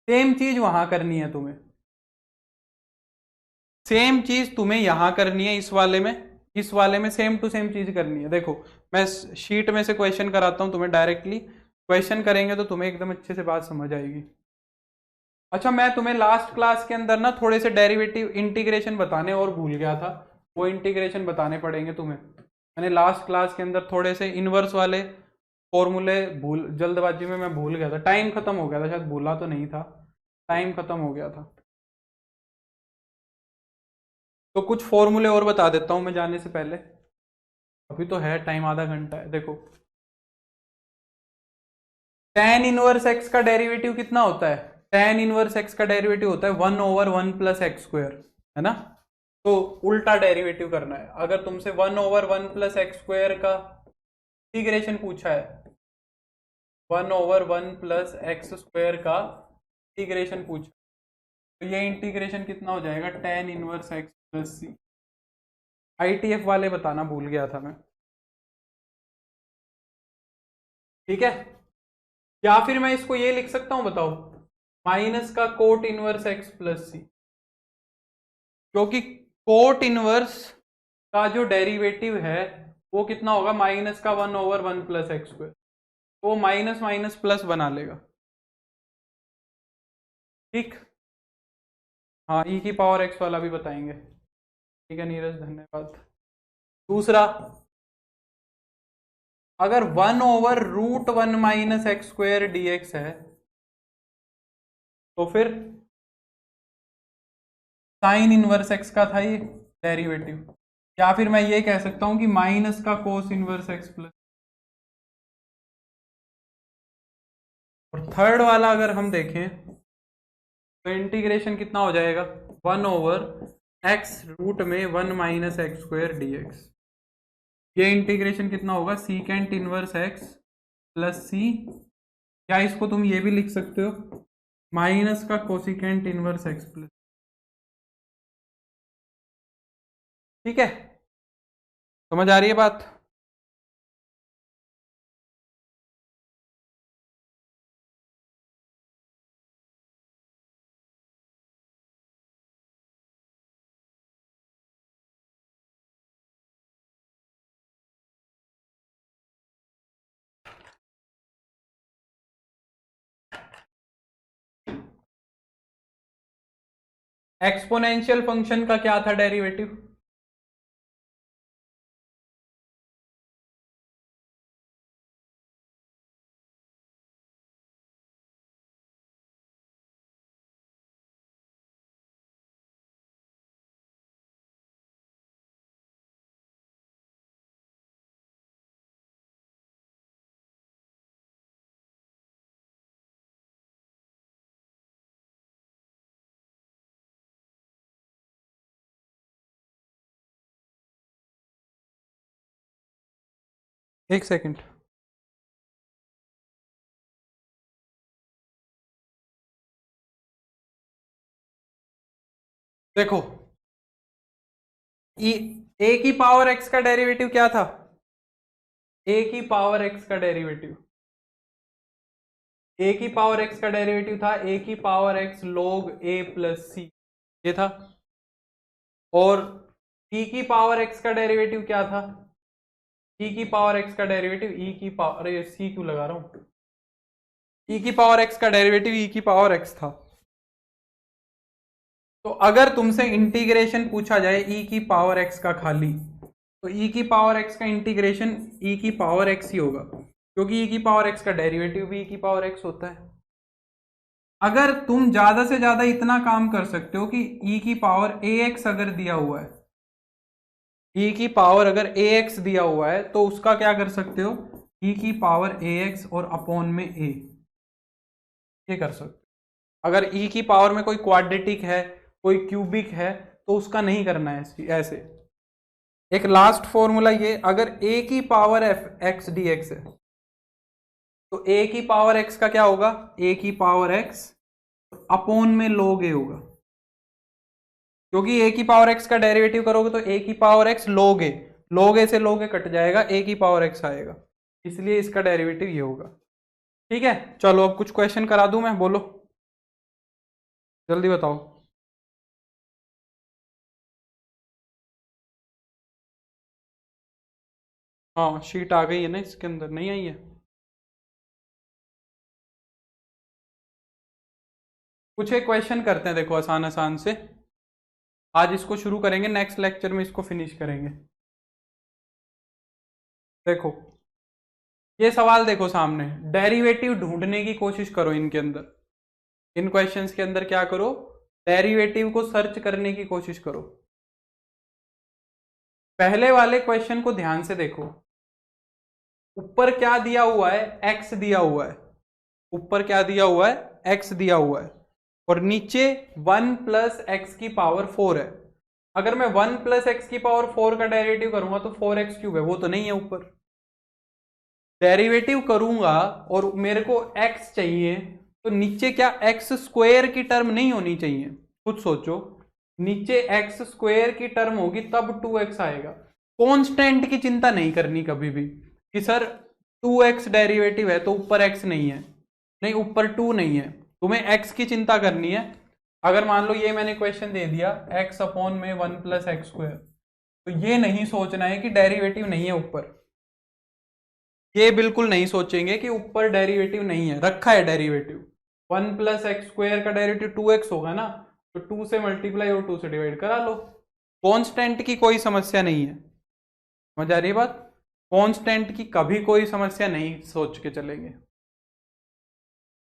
सेम चीज वहां करनी है तुम्हें, सेम चीज तुम्हें यहां करनी है, इस वाले में, इस वाले में सेम टू सेम चीज करनी है। देखो मैं शीट में से क्वेश्चन कराता हूं तुम्हें डायरेक्टली, क्वेश्चन करेंगे तो तुम्हें एकदम अच्छे से बात समझ आएगी। अच्छा मैं तुम्हें लास्ट क्लास के अंदर ना थोड़े से डेरिवेटिव इंटीग्रेशन बताने और भूल गया था, वो इंटीग्रेशन बताने पड़ेंगे तुम्हें। मैंने लास्ट क्लास के अंदर थोड़े से इनवर्स वाले फॉर्मूले भूल, जल्दबाजी में मैं भूल गया था, टाइम खत्म हो गया था, शायद भूला तो नहीं था, टाइम खत्म हो गया था। तो कुछ फॉर्मूले और बता देता हूं मैं जाने से पहले, अभी तो है टाइम, आधा घंटा है। देखो tan इनवर्स एक्स का डेरिवेटिव कितना होता है, tan इनवर्स एक्स का डेरिवेटिव होता है 1/1 प्लस एक्स स्क्वायर, है ना। तो उल्टा डेरिवेटिव करना है। अगर तुमसे 1/1 प्लस एक्स स्क्वायर का इंटीग्रेशन पूछा है, 1/1 प्लस एक्स स्क्वायर का इंटीग्रेशन पूछा, तो ये इंटीग्रेशन कितना हो जाएगा, tan इनवर्स एक्स प्लस सी। आईटीएफ वाले बताना भूल गया था मैं, ठीक है। या फिर मैं इसको ये लिख सकता हूं, बताओ, माइनस का कोट इनवर्स एक्स प्लस सी, क्योंकि कोट इनवर्स का जो डेरिवेटिव है वो कितना होगा, माइनस का 1/1 प्लस एक्स स्क्वायर, वो माइनस माइनस प्लस बना लेगा, ठीक। हाँ ई की पावर एक्स वाला भी बताएंगे, ठीक है नीरज, धन्यवाद। दूसरा, अगर 1/√1 minus x square D x है, तो फिर साइन इनवर्स एक्स का था ये डेरिवेटिव, या फिर मैं ये कह सकता हूं कि माइनस का कोस इनवर्स एक्स प्लस। और थर्ड वाला अगर हम देखें तो इंटीग्रेशन कितना हो जाएगा, 1/x रूट में 1 minus x square D x. ये इंटीग्रेशन कितना होगा, सीकेंट इनवर्स एक्स प्लस सी, या इसको तुम ये भी लिख सकते हो, माइनस का कोसिकेंट इनवर्स एक्स प्लस, ठीक है। समझ आ रही है बात। एक्सपोनेंशियल फंक्शन का क्या था डेरिवेटिव, एक सेकंड। देखो ए की पावर एक्स का डेरिवेटिव क्या था? ए की पावर एक्स का डेरिवेटिव, ए की पावर एक्स का डेरिवेटिव था ए की पावर एक्स log ए प्लस सी, ये था। और ई की पावर एक्स का डेरिवेटिव क्या था? ई की पावर एक्स का डेरिवेटिव ई की पावर, अरे सी क्यों लगा रहा हूं, ई की पावर एक्स का डेरिवेटिव ई की पावर एक्स था। तो अगर तुमसे इंटीग्रेशन पूछा जाए ई की पावर एक्स का खाली, तो ई की पावर एक्स का इंटीग्रेशन ई की पावर एक्स ही होगा, क्योंकि ई की पावर एक्स का डेरिवेटिव भी ई की पावर एक्स होता है। अगर तुम ज्यादा से ज्यादा इतना काम कर सकते हो कि ई की पावर ए एक्स अगर दिया हुआ है, ई की पावर अगर ए एक्स दिया हुआ है, तो उसका क्या कर सकते हो, ई की पावर ए एक्स और अपॉन में ए, ये कर सकते हो। अगर ई की पावर में कोई क्वाड्रेटिक है, कोई क्यूबिक है, तो उसका नहीं करना है ऐसे। एक लास्ट फॉर्मूला ये, अगर ए की power F x d x है, तो ए की पावर एक्स का क्या होगा, ए की पावर एक्स अपॉन में log ए होगा, क्योंकि ए की पावर एक्स का डेरिवेटिव करोगे तो ए की पावर एक्स log ए से log ए कट जाएगा, ए की पावर एक्स आएगा, इसलिए इसका डेरिवेटिव ये होगा। ठीक है, चलो अब कुछ क्वेश्चन करा दूं मैं, बोलो जल्दी बताओ। हाँ शीट आ गई है ना, इसके अंदर नहीं आई है? कुछ एक क्वेश्चन करते हैं, देखो आसान आसान से, आज इसको शुरू करेंगे, नेक्स्ट लेक्चर में इसको फिनिश करेंगे। देखो ये सवाल देखो सामने, डेरिवेटिव ढूंढने की कोशिश करो इनके अंदर, इन क्वेश्चंस के अंदर क्या करो, डेरिवेटिव को सर्च करने की कोशिश करो। पहले वाले क्वेश्चन को ध्यान से देखो, ऊपर क्या दिया हुआ है, एक्स दिया हुआ है, ऊपर क्या दिया हुआ है, एक्स दिया हुआ है, और नीचे 1 प्लस एक्स की पावर 4 है। अगर मैं 1 प्लस एक्स की पावर 4 का डेरिवेटिव करूंगा तो 4x क्यूब है, वो तो नहीं है ऊपर। डेरिवेटिव करूंगा और मेरे को x चाहिए, तो नीचे क्या एक्स स्क्वायर की टर्म नहीं होनी चाहिए, खुद सोचो, नीचे एक्स स्क्वायर की टर्म होगी तब 2x आएगा। कांस्टेंट की चिंता नहीं करनी कभी भी कि सर 2x डेरिवेटिव है तो ऊपर x नहीं है, नहीं ऊपर 2 नहीं है, तुम्हें x की चिंता करनी है। अगर मान लो ये मैंने क्वेश्चन दे दिया x अपॉन में 1 प्लस एक्स स्क्वायर, तो ये नहीं सोचना है कि डेरिवेटिव नहीं है ऊपर, ये बिल्कुल नहीं सोचेंगे कि ऊपर डेरिवेटिव नहीं है, रखा है डेरिवेटिव। 1 प्लस एक्स स्क्वायर का डेरिवेटिव 2x होगा ना, तो 2 से मल्टीप्लाई और 2 से डिवाइड करा लो, कांस्टेंट की कोई समस्या नहीं है। समझ आ रही है बात, कांस्टेंट की कभी कोई समस्या नहीं सोच के चलेंगे।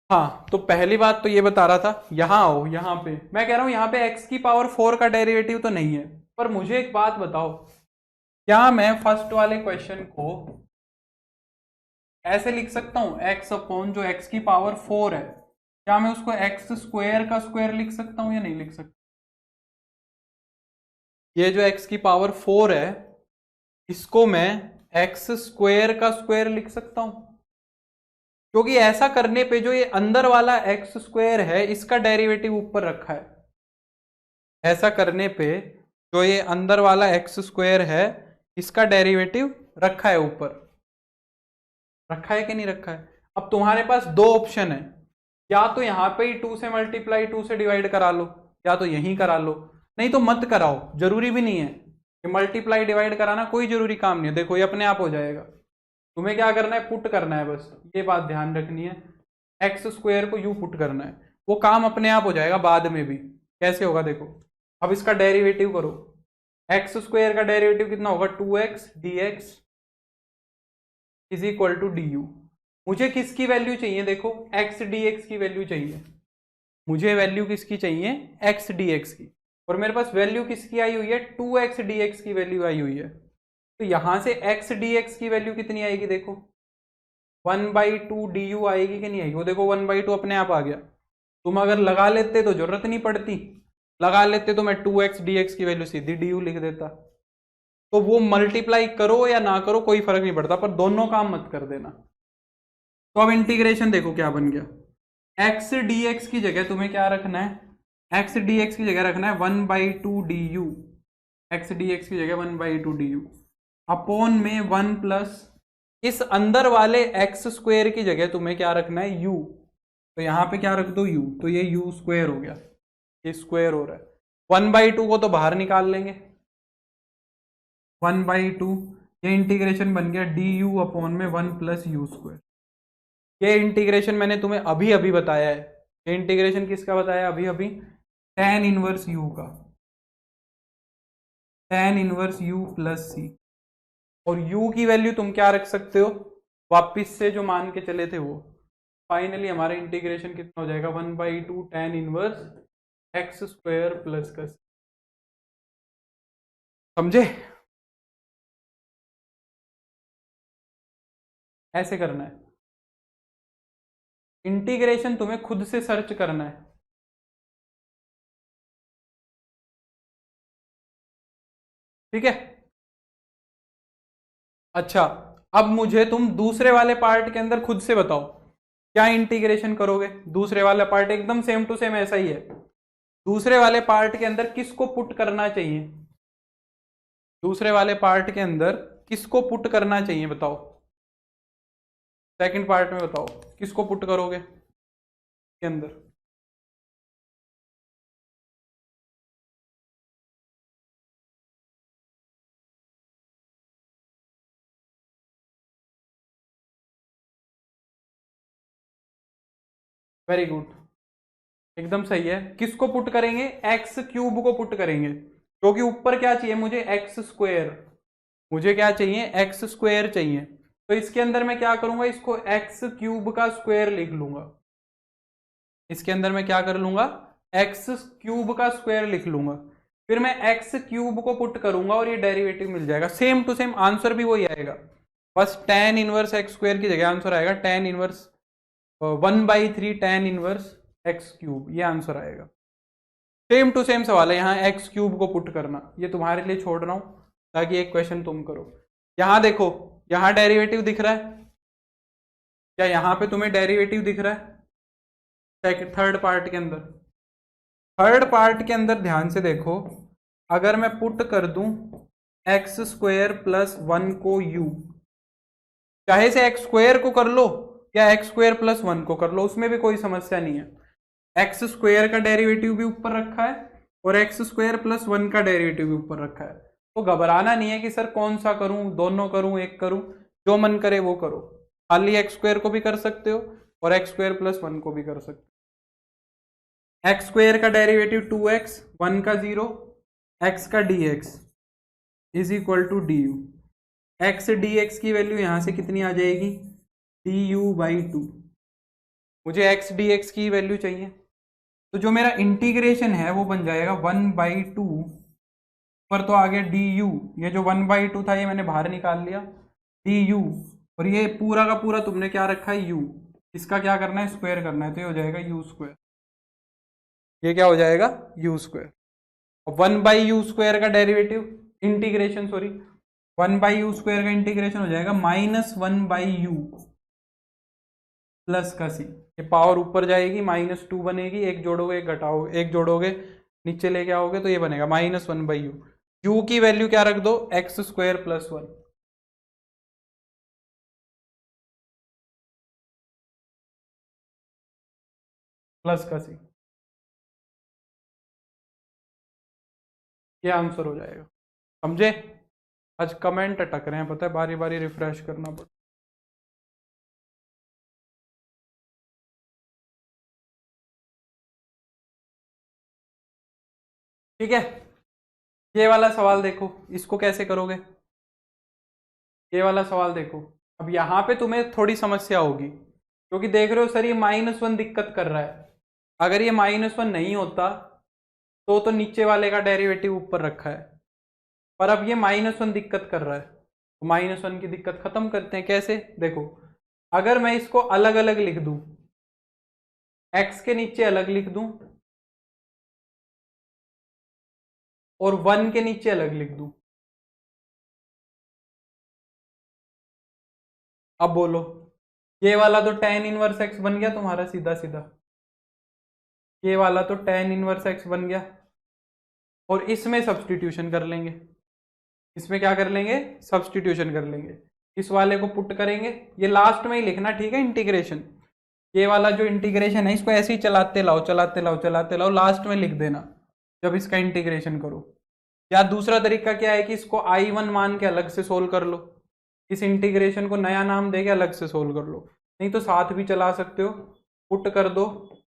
हाँ तो पहली बात तो ये बता रहा था, यहां आओ, यहां पे मैं कह रहा हूं यहां पे x की पावर 4 का डेरिवेटिव तो नहीं है, पर मुझे एक बात बताओ, क्या मैं फर्स्ट वाले क्वेश्चन को ऐसे लिख सकता हूं, x अपॉन जो x की पावर 4 है, क्या मैं उसको एक्स स्क्वायर का स्क्वायर लिख सकता हूं या नहीं लिख सकता? ये जो x की पावर 4 है, इसको मैं एक्स स्क्वायर का स्क्वायर लिख सकता हूं, क्योंकि ऐसा करने पे जो ये अंदर वाला एक्स स्क्वायर है इसका डेरिवेटिव ऊपर रखा है, ऐसा करने पे जो ये अंदर वाला एक्स स्क्वायर है इसका डेरिवेटिव रखा है ऊपर, रखा है कि नहीं रखा है? अब तुम्हारे पास दो ऑप्शन है, या तो यहां पे ही 2 से मल्टीप्लाई 2 से डिवाइड करा लो, या तो यहीं करा लो, नहीं तो मत कराओ, जरूरी भी नहीं है कि मल्टीप्लाई डिवाइड कराना, कोई जरूरी काम नहीं है, देखो ये अपने आप हो जाएगा। तुम्हें क्या करना है, पुट करना है, बस ये बात ध्यान रखनी है, एक्स स्क्वायर को यू पुट करना है, वो काम अपने आप हो जाएगा बाद में भी। कैसे होगा देखो, अब इसका डेरिवेटिव करो, एक्स स्क्वायर का डेरिवेटिव कितना होगा, 2x dx is equal to d u. मुझे किसकी वैल्यू चाहिए, देखो x dx की वैल्यू चाहिए, मुझे वैल्यू किसकी चाहिए, x dx की, और मेरे पास वैल्यू किसकी आई हुई है, 2x dx की वैल्यू आई हुई है। तो यहां से x dx की वैल्यू कितनी आएगी, देखो 1/2 du आएगी कि नहीं आएगी, वो देखो 1/2 अपने आप आ गया। तुम अगर लगा लेते तो जरूरत नहीं पड़ती, लगा लेते तो मैं 2x dx की वैल्यू सीधी du लिख देता। तो वो मल्टीप्लाई करो या ना करो कोई फर्क नहीं पड़ता, पर दोनों काम मत कर देना। तो अब इंटीग्रेशन देखो क्या बन गया, x dx की जगह तुम्हें क्या रखना है, एक्स डी एक्स की जगह रखना है 1/2 D u, x d x की जगह 1/2 डी यू अपॉन में 1 प्लस इस अंदर वाले एक्स स्क्वेयर की जगह तुम्हें क्या रखना है यू, तो यहाँ पे क्या रख दो यू, तो ये यू स्क्वेयर हो गया, ये स्क्वेयर हो रहा है। 1/2 को तो बाहर निकाल लेंगे, 1/2 ये इंटीग्रेशन बन गया डी यू अपॉन में 1 प्लस यू स्क्वेयर। ये इंटीग्रेशन मैंने तुम्हें अभी अभी बताया है, ये इंटीग्रेशन किसका बताया अभी अभी, tan इनवर्स यू का, tan इनवर्स यू प्लस सी। और u की वैल्यू तुम क्या रख सकते हो, वापिस से जो मान के चले थे वो। फाइनली हमारा इंटीग्रेशन कितना हो जाएगा 1/2 tan inverse x square plus का, समझे? ऐसे करना है, इंटीग्रेशन तुम्हें खुद से सर्च करना है, ठीक है? अच्छा, अब मुझे तुम दूसरे वाले पार्ट के अंदर खुद से बताओ क्या इंटीग्रेशन करोगे। दूसरे वाला पार्ट एकदम सेम टू सेम ऐसा ही है, दूसरे वाले पार्ट के अंदर किसको पुट करना चाहिए, दूसरे वाले पार्ट के अंदर किसको पुट करना चाहिए बताओ, सेकंड पार्ट में बताओ किसको पुट करोगे के अंदर। वेरी गुड, एकदम सही है। किसको पुट करेंगे, एक्स क्यूब को पुट करेंगे, क्योंकि ऊपर क्या चाहिए मुझे, एक्स स्क्वेयर, मुझे क्या चाहिए, एक्स स्क्वेयर चाहिए। तो इसके अंदर मैं क्या करूंगा, इसको एक्स क्यूब का स्क्वायर लिख लूंगा, इसके अंदर मैं क्या कर लूंगा, एक्स क्यूब का स्क्वायर लिख लूंगा। फिर मैं एक्स क्यूब को पुट करूंगा और ये डेरिवेटिव मिल जाएगा, सेम टू सेम आंसर भी वही आएगा, बस tan इनवर्स एक्स स्क्वायर की जगह आंसर आएगा tan inverse 1/3 tan inverse x cube, ये आंसर आएगा। सेम टू सेम सवाल है, यहाँ एक्स क्यूब को पुट करना, ये तुम्हारे लिए छोड़ रहा हूं ताकि एक क्वेश्चन तुम करो। यहां देखो, यहां डेरिवेटिव दिख रहा है क्या, यहां पे तुम्हें डेरिवेटिव दिख रहा है थर्ड पार्ट के अंदर, थर्ड पार्ट के अंदर ध्यान से देखो, अगर मैं पुट कर दूं एक्स स्क्वेयर प्लस 1 को u, चाहे से एक्स स्क्वेयर को कर लो या एक्स स्क्वेयर प्लस 1 को कर लो, उसमें भी कोई समस्या नहीं है। एक्स स्क्वेयर का डेरिवेटिव भी ऊपर रखा है और एक्स स्क्वेयर प्लस 1 का डेरिवेटिव भी ऊपर रखा है, तो घबराना नहीं है कि सर कौन सा करूं, दोनों करूं, एक करूं, जो मन करे वो करो। खाली एक्स स्क्वेयर को भी कर सकते हो और एक्स स्क्वेयर प्लस 1 को भी कर सकते हो। एक्स स्क्वेयर का डेरिवेटिव 2x, 1 का 0, एक्स का dx is equal to d u. X d x की वैल्यू यहां से कितनी आ जाएगी, du/2। मुझे एक्स डी एक्स की वैल्यू चाहिए, तो जो मेरा इंटीग्रेशन है वो बन जाएगा 1/2 पर, तो आ गया डी यू, ये जो 1/2 था ये मैंने बाहर निकाल लिया, डी यू, और ये पूरा का पूरा तुमने क्या रखा है यू, इसका क्या करना है, स्क्वायर करना है, तो ये हो जाएगा यू स्क्वायर, ये क्या हो जाएगा यू स्क्वायर। 1/u स्क्वायर का derivative integration, sorry 1/u square का इंटीग्रेशन हो जाएगा -1/u प्लस का सी, ये पावर ऊपर जाएगी -2 बनेगी, एक जोड़ोगे एक घटाओगे, एक जोड़ोगे नीचे लेके आओगे तो ये बनेगा -1/u। u की वैल्यू क्या रख दो, एक्स स्क्वायर प्लस 1 प्लस का सी, ये आंसर हो जाएगा, समझे? आज कमेंट अटक रहे हैं, पता है, बारी बारी रिफ्रेश करना पड़ता। ठीक है, ये वाला सवाल देखो, इसको कैसे करोगे, ये वाला सवाल देखो। अब यहाँ पे तुम्हें थोड़ी समस्या होगी, क्योंकि देख रहे हो सर ये -1 दिक्कत कर रहा है, अगर ये -1 नहीं होता तो नीचे वाले का डेरिवेटिव ऊपर रखा है, पर अब ये -1 दिक्कत कर रहा है, तो -1 की दिक्कत खत्म करते हैं। कैसे, देखो, अगर मैं इसको अलग अलग लिख दूं, x के नीचे अलग लिख दूं और 1 के नीचे अलग लिख दूं, अब बोलो, ये वाला तो tan इनवर्स x बन गया तुम्हारा सीधा सीधा, ये वाला तो tan इनवर्स x बन गया, और इसमें सब्सटीट्यूशन कर लेंगे, इसमें क्या कर लेंगे, सब्सटीट्यूशन कर लेंगे, इस वाले को पुट करेंगे, ये लास्ट में ही लिखना, ठीक है, इंटीग्रेशन, ये वाला जो इंटीग्रेशन है इसको ऐसे ही चलाते लाओ चलाते लाओ चलाते लाओ, लास्ट में लिख देना जब इसका इंटीग्रेशन करो। या दूसरा तरीका क्या है कि इसको I1 मान के अलग से सोल्व कर लो, इस इंटीग्रेशन को नया नाम दे के अलग से सोल्व कर लो, नहीं तो साथ भी चला सकते हो, पुट कर दो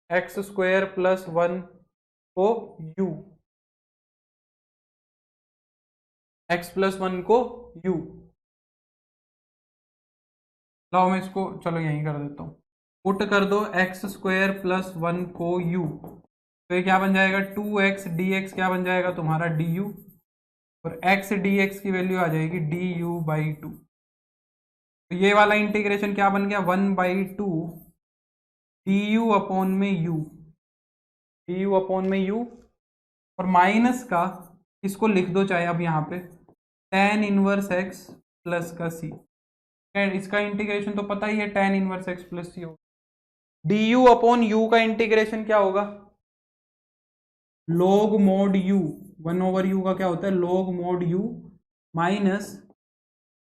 x स्क्वायर प्लस 1 को u, x प्लस 1 को u, लाओ मैं इसको चलो यहीं कर देता हूँ, पुट कर दो x स्क्वायर प्लस 1 को u, तो ये क्या बन जाएगा 2x dx, क्या बन जाएगा तुम्हारा du, और x dx की वैल्यू आ जाएगी du/2। तो ये वाला इंटीग्रेशन क्या बन गया 1/2 du अपॉन में u, du अपॉन में u, और माइनस का इसको लिख दो चाहे अब यहाँ पे tan इनवर्स x प्लस का c, इसका इंटीग्रेशन तो पता ही है tan inverse x plus c होगा, du अपॉन u का इंटीग्रेशन क्या होगा log mod u, 1/u का क्या होता है log mod u minus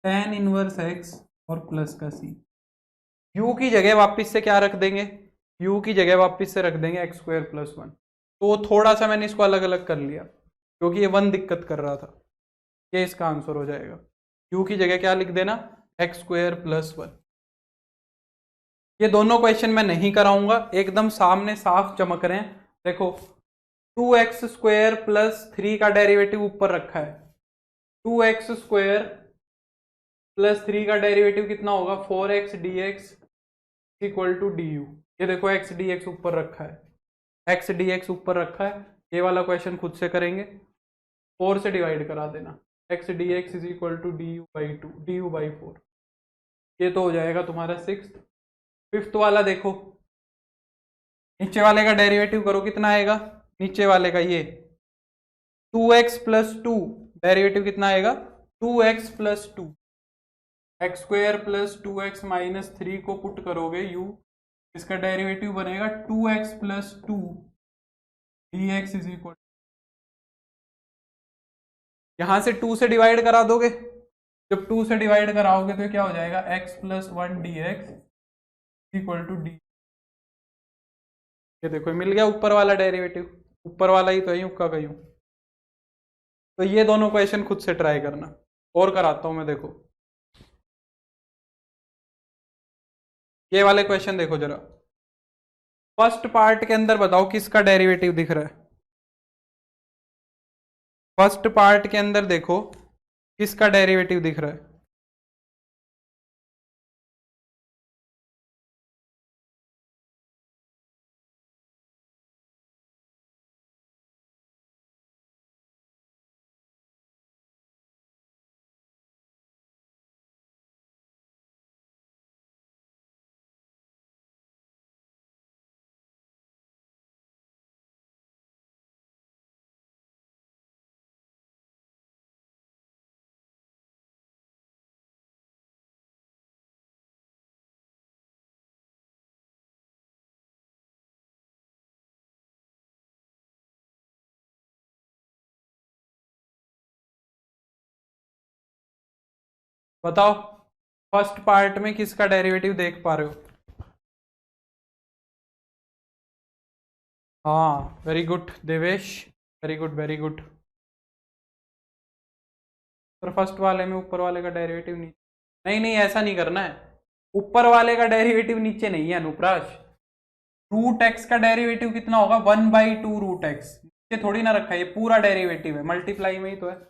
tan inverse x और प्लस का c, u की जगह वापस से क्या रख देंगे, u की जगह वापस से रख देंगे x स्क्वायर प्लस 1, तो थोड़ा सा मैंने इसको अलग अलग कर लिया क्योंकि ये 1 दिक्कत कर रहा था, ये इसका आंसर हो जाएगा, u की जगह क्या लिख देना x स्क्वायर प्लस 1। ये दोनों क्वेश्चन मैं नहीं कराऊंगा, एकदम सामने साफ चमक रहे हैं, देखो 2x स्क्वायर प्लस 3 का डेरिवेटिव ऊपर रखा है, 2x स्क्वायर प्लस 3 का डेरिवेटिव कितना होगा 4x dx equal to du, ये देखो x dx ऊपर रखा है, x dx ऊपर रखा है, ये वाला क्वेश्चन खुद से करेंगे, 4 से डिवाइड करा देना, x dx is equal to du/2 du/4, ये तो हो जाएगा तुम्हारा 6th। 5th वाला देखो, नीचे वाले का डेरिवेटिव करो, कितना आएगा नीचे वाले का ये 2x प्लस 2, डेरिवेटिव कितना आएगा 2x plus 2, x square plus 2x minus 3 को पुट करोगे u, इसका डेरिवेटिव बनेगा 2x plus 2 dx is equal, यहां से 2 से डिवाइड करा दोगे, जब 2 से डिवाइड कराओगे तो क्या हो जाएगा x plus 1 dx equal to d, ये देखो मिल गया ऊपर वाला डेरिवेटिव, ऊपर वाला ही तो है का कहीं, तो ये दोनों क्वेश्चन खुद से ट्राई करना, और कराता हूं मैं, देखो ये वाले क्वेश्चन देखो जरा, फर्स्ट पार्ट के अंदर बताओ किसका डेरिवेटिव दिख रहा है, फर्स्ट पार्ट के अंदर देखो किसका डेरिवेटिव दिख रहा है, बताओ फर्स्ट पार्ट में किसका डेरिवेटिव देख पा रहे हो, हाँ very good Devesh, very good very good, तो फर्स्ट वाले में ऊपर वाले का डेरिवेटिव नीचे, नहीं नहीं ऐसा नहीं करना है, ऊपर वाले का डेरिवेटिव नीचे नहीं है अनुप्राश, रूट एक्स का डेरिवेटिव कितना होगा 1/2 रूट एक्स, नीचे थोड़ी ना रखा है, ये पूरा डेरिवेटिव है, मल्टीप्लाई में ही तो है,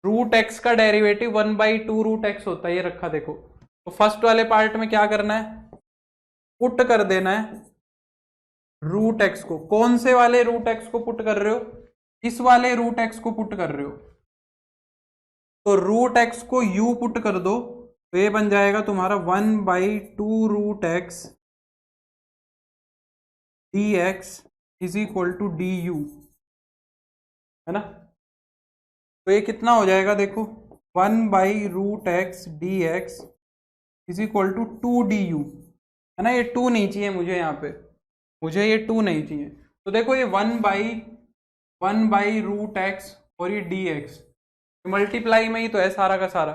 रूट एक्स का डेरिवेटिव 1/2 रूट एक्स होता है, ये रखा देखो, तो फर्स्ट वाले पार्ट में क्या करना है पुट कर देना है रूट एक्स को, कौन से वाले रूट एक्स को पुट कर रहे हो, इस वाले रूट एक्स को पुट कर रहे हो, तो रूट एक्स को u पुट कर दो, तो ये बन जाएगा तुम्हारा 1/2 root X dx is equal to du, है ना, तो ये कितना हो जाएगा देखो 1/रूट X dx is equal to 2 du, है ना, ये 2 नहीं चाहिए मुझे यहाँ पे, मुझे ये 2 नहीं चाहिए। तो देखो ये 1/√x और ये dx मल्टीप्लाई में ही तो है सारा का सारा,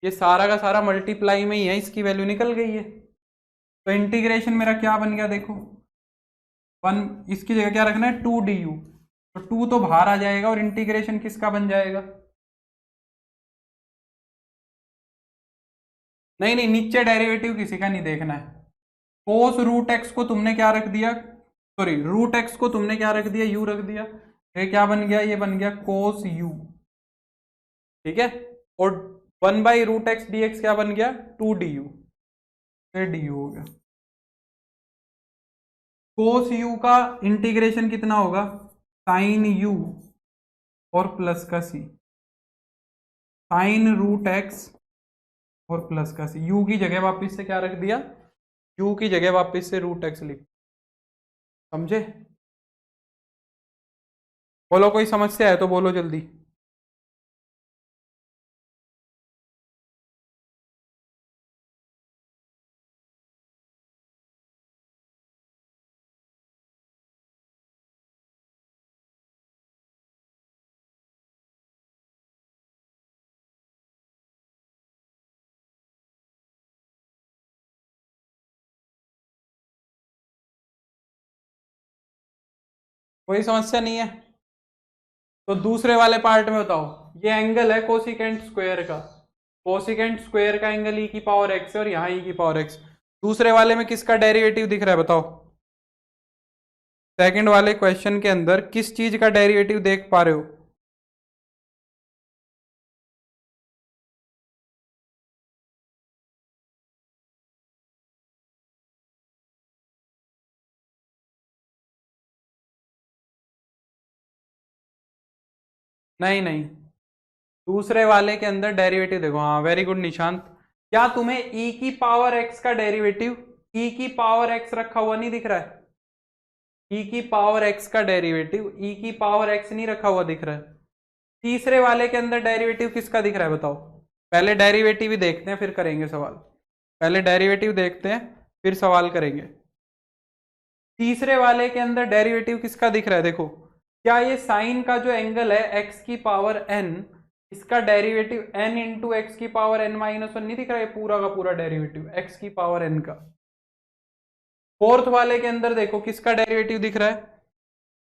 ये सारा का सारा मल्टीप्लाई में ही है, इसकी वैल्यू निकल गई है। तो इंटीग्रेशन मेरा क्या बन गया देखो, 1 इसकी जगह क्या रखना है 2du, तो 2 तो बाहर आ जाएगा और इंटीग्रेशन किसका बन जाएगा, नहीं नहीं नीचे डेरिवेटिव किसी का नहीं देखना है। कोस रूट एक्स को तुमने क्या रख दिया, सॉरी रूट एक्स को तुमने क्या रख दिया, यू रख दिया, ये क्या बन गया, ये बन गया कोस यू, ठीक है। और 1/√x dx क्या बन गया 2du, फिर du हो गया। कोस यू का इंटीग्रेशन कितना होगा, साइन यू और प्लस का सी, साइन रूट एक्स और प्लस का सी, यू की जगह वापस से क्या रख दिया, यू की जगह वापस से रूट एक्स लिख, समझे। बोलो कोई समस्या है तो बोलो जल्दी। कोई समस्या नहीं है तो दूसरे वाले पार्ट में बताओ, ये एंगल है कोसिकेंट स्क्वायर का, कोसिकेंट स्क्वायर का एंगल ई की पावर एक्स है और यहाँ ई की पावर एक्स। दूसरे वाले में किसका डेरिवेटिव दिख रहा है बताओ, सेकंड वाले क्वेश्चन के अंदर किस चीज का डेरिवेटिव देख पा रहे हो, नहीं नहीं दूसरे वाले के अंदर डेरिवेटिव देखो, हाँ वेरी गुड निशांत। क्या तुम्हें e की पावर x का डेरिवेटिव e की पावर x रखा हुआ नहीं दिख रहा है, e की पावर x का डेरिवेटिव e की पावर x नहीं रखा हुआ दिख रहा है। तीसरे वाले के अंदर डेरिवेटिव किसका दिख रहा है बताओ, पहले डेरिवेटिव ही देखते हैं फिर करेंगे सवाल, पहले डेरिवेटिव देखते हैं फिर सवाल करेंगे। तीसरे वाले के अंदर डेरिवेटिव किसका दिख रहा है देखो, क्या ये साइन का जो एंगल है x की पावर n, इसका डेरिवेटिव n इंटू एक्स की पावर n-1 नहीं दिख रहा है, पूरा का पूरा डेरिवेटिव x की पावर n का। फोर्थ वाले के अंदर देखो किसका डेरिवेटिव दिख रहा है,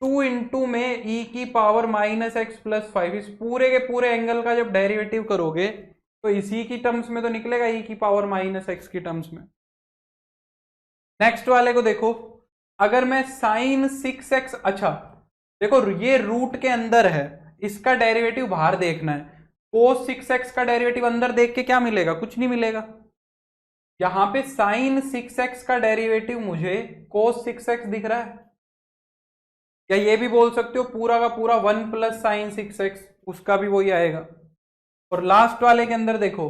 2 इंटू में e की पावर -x + 5, इस पूरे के पूरे एंगल का जब डेरिवेटिव करोगे तो इसी की टर्म्स में तो निकलेगा, e की पावर -x की टर्म्स में। नेक्स्ट वाले को देखो, अगर मैं साइन 6x, अच्छा देखो ये रूट के अंदर है, इसका डेरिवेटिव बाहर देखना है, कोस 6x का डेरिवेटिव अंदर देख के क्या मिलेगा, कुछ नहीं मिलेगा। यहां पे साइन 6x का डेरिवेटिव मुझे कोस 6x दिख रहा है, या ये भी बोल सकते हो पूरा का पूरा 1 + साइन 6x, उसका भी वही आएगा। और लास्ट वाले के अंदर देखो,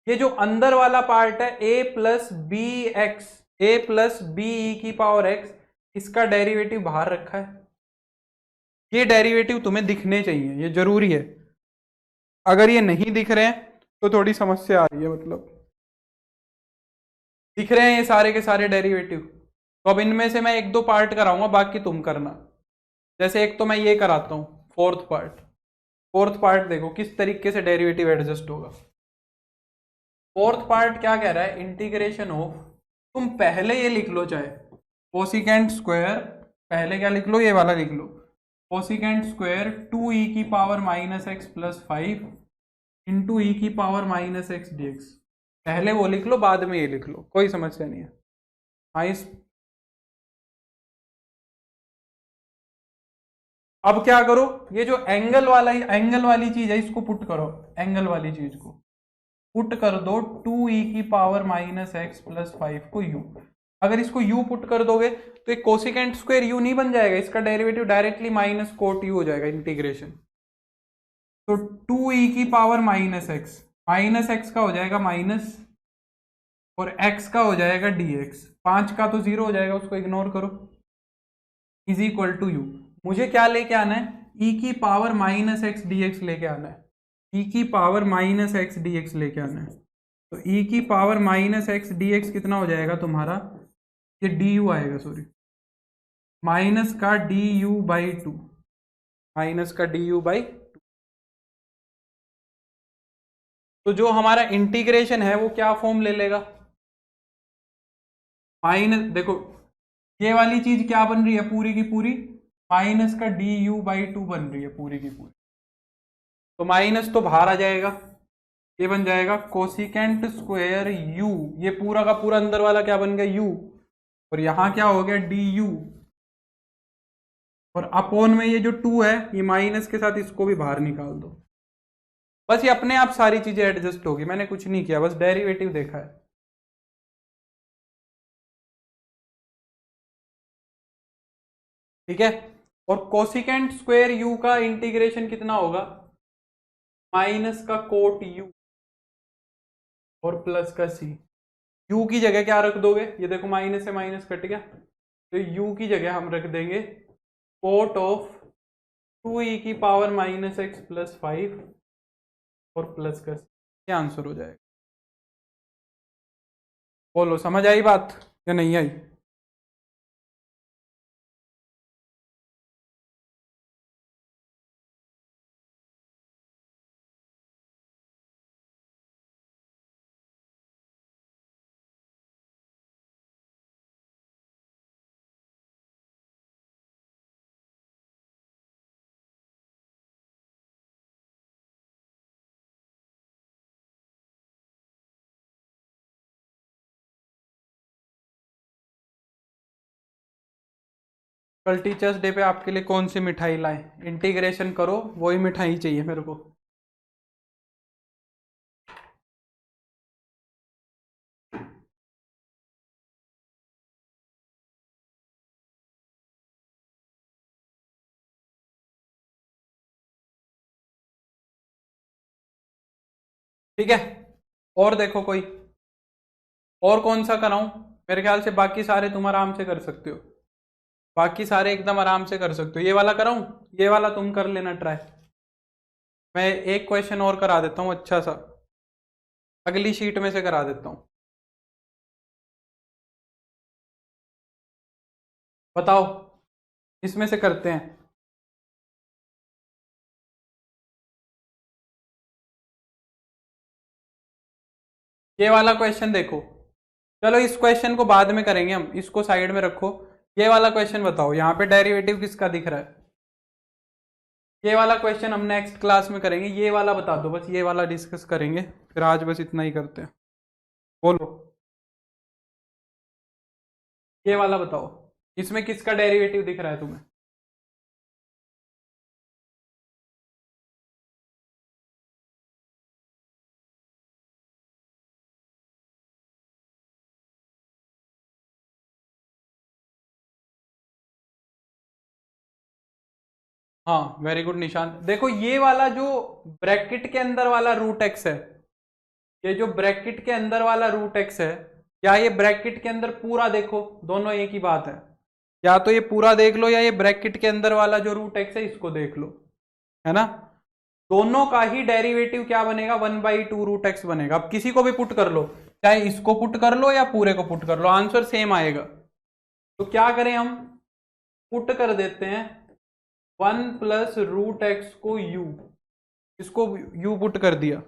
ये जो अंदर वाला पार्ट है a + bx, a + b e की पावर x, इसका डेरिवेटिव बाहर रखा है। ये डेरिवेटिव तुम्हें दिखने चाहिए, ये जरूरी है, अगर ये नहीं दिख रहे हैं तो थोड़ी समस्या आ रही है, मतलब दिख रहे हैं ये सारे के सारे डेरिवेटिव, तो अब इनमें से मैं 1-2 पार्ट कराऊंगा, बाकी तुम करना। जैसे एक तो मैं ये कराता हूं फोर्थ पार्ट देखो किस तरीके से डेरिवेटिव एडजस्ट होगा। फोर्थ पार्ट क्या कह रहा है, इंटीग्रेशन ऑफ, तुम पहले ये लिख लो चाहे कोसिकेंट स्क्वायर, पहले क्या लिख लो, ये वाला लिख लो, कोसिकेंट स्क्वायर 2e की पावर -x + 5 इंटू e की पावर -x dx, पहले वो लिख लो बाद में ये लिख लो, कोई समस्या नहीं है। हाँ इस अब क्या करो, ये जो एंगल वाली चीज है इसको पुट करो, एंगल वाली चीज को पुट कर दो 2e की पावर -x + 5 को u, अगर इसको u पुट कर दोगे तो एक कोसिकेंट स्क्वायर u नहीं बन जाएगा, इसका डेरिवेटिव डायरेक्टली -cot u हो जाएगा इंटीग्रेशन। तो 2e की पावर -x का हो जाएगा माइनस और x का हो जाएगा dx, 5 का तो 0 हो जाएगा, उसको इग्नोर करो, इज इक्वल टू u। मुझे क्या लेके आना है, e की पावर -x dx लेके आना है, e की पावर -x dx लेके आना है। तो e की पावर -x dx कितना हो जाएगा तुम्हारा ये डी यू आएगा, सॉरी, माइनस का D you by two, minus का डी यू बाई टू। तो जो हमारा इंटीग्रेशन है वो क्या फॉर्म ले लेगा, माइनस, देखो ये वाली चीज क्या बन रही है पूरी की पूरी, माइनस का डी यू बाई टू बन रही है पूरी की पूरी। तो माइनस तो बाहर आ जाएगा, ये बन जाएगा कोसिकेंट स्क्वायर यू, ये पूरा का पूरा अंदर वाला क्या बन गया यू, और यहां क्या हो गया डी यू, और अपोन में ये जो टू है ये माइनस के साथ इसको भी बाहर निकाल दो। बस ये अपने आप सारी चीजें एडजस्ट होगी, मैंने कुछ नहीं किया, बस डेरिवेटिव देखा है। ठीक है, और कोसिकेंट स्क्वायर यू का इंटीग्रेशन कितना होगा, माइनस का कोट यू और प्लस का सी। यू की जगह क्या रख दोगे, ये देखो माइनस से माइनस कट गया, तो यू की जगह हम रख देंगे कोट ऑफ 2e की पावर माइनस एक्स प्लस 5 और प्लस का सी, ये आंसर हो जाएगा। बोलो समझ आई बात या नहीं आई। कल टीचर्स डे पे आपके लिए कौन सी मिठाई लाए, इंटीग्रेशन करो वही मिठाई चाहिए मेरे को। ठीक है, और देखो कोई और कौन सा कराऊं, मेरे ख्याल से बाकी सारे तुम आराम से कर सकते हो, बाकी सारे एकदम आराम से कर सकते हो। ये वाला कराऊं, ये वाला तुम कर लेना ट्राई, मैं एक क्वेश्चन और करा देता हूँ अच्छा सा, अगली शीट में से करा देता हूँ। बताओ, इसमें से करते हैं। ये वाला क्वेश्चन देखो, चलो इस क्वेश्चन को बाद में करेंगे हम, इसको साइड में रखो। ये वाला क्वेश्चन बताओ, यहाँ पे डेरिवेटिव किसका दिख रहा है, ये वाला क्वेश्चन हम नेक्स्ट क्लास में करेंगे, ये वाला बता दो बस, ये वाला डिस्कस करेंगे, फिर आज बस इतना ही करते हैं। बोलो, ये वाला बताओ, इसमें किसका डेरिवेटिव दिख रहा है तुम्हें। हाँ वेरी गुड निशांत, देखो ये वाला जो ब्रैकेट के अंदर वाला रूट एक्स है, ये जो ब्रैकेट के अंदर वाला रूट एक्स है, या ये ब्रैकेट के अंदर पूरा देखो, दोनों एक ही बात है, या तो ये पूरा देख लो या ये ब्रैकेट के अंदर वाला जो रूट एक्स है इसको देख लो, है ना। दोनों का ही डेरिवेटिव क्या बनेगा, 1/2 रूट एक्स बनेगा। अब किसी को भी पुट कर लो, चाहे इसको पुट कर लो या पूरे को पुट कर लो, आंसर सेम आएगा। तो क्या करें हम, पुट कर देते हैं 1 प्लस रूट एक्स को यू, इसको यू पुट कर दिया,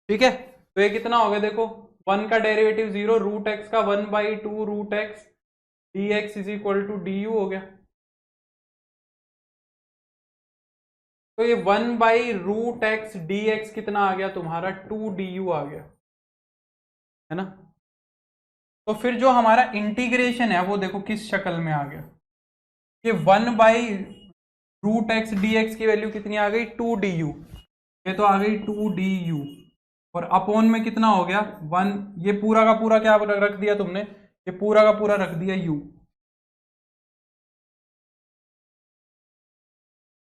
ठीक है। तो ये कितना हो गया देखो, 1 का डेरिवेटिव 0, रूट एक्स का 1/2 root x d x is equal to d u हो गया। तो ये 1/√x dx कितना आ गया तुम्हारा, 2 du आ गया, है ना। तो फिर जो हमारा इंटीग्रेशन है वो देखो किस शक्ल में आ गया, ये 1/√x dx की वैल्यू कितनी आ गई, 2 du, ये तो आ गई 2 du, और अपोन में कितना हो गया 1, ये पूरा का पूरा क्या रख दिया तुमने, ये पूरा का पूरा रख दिया u,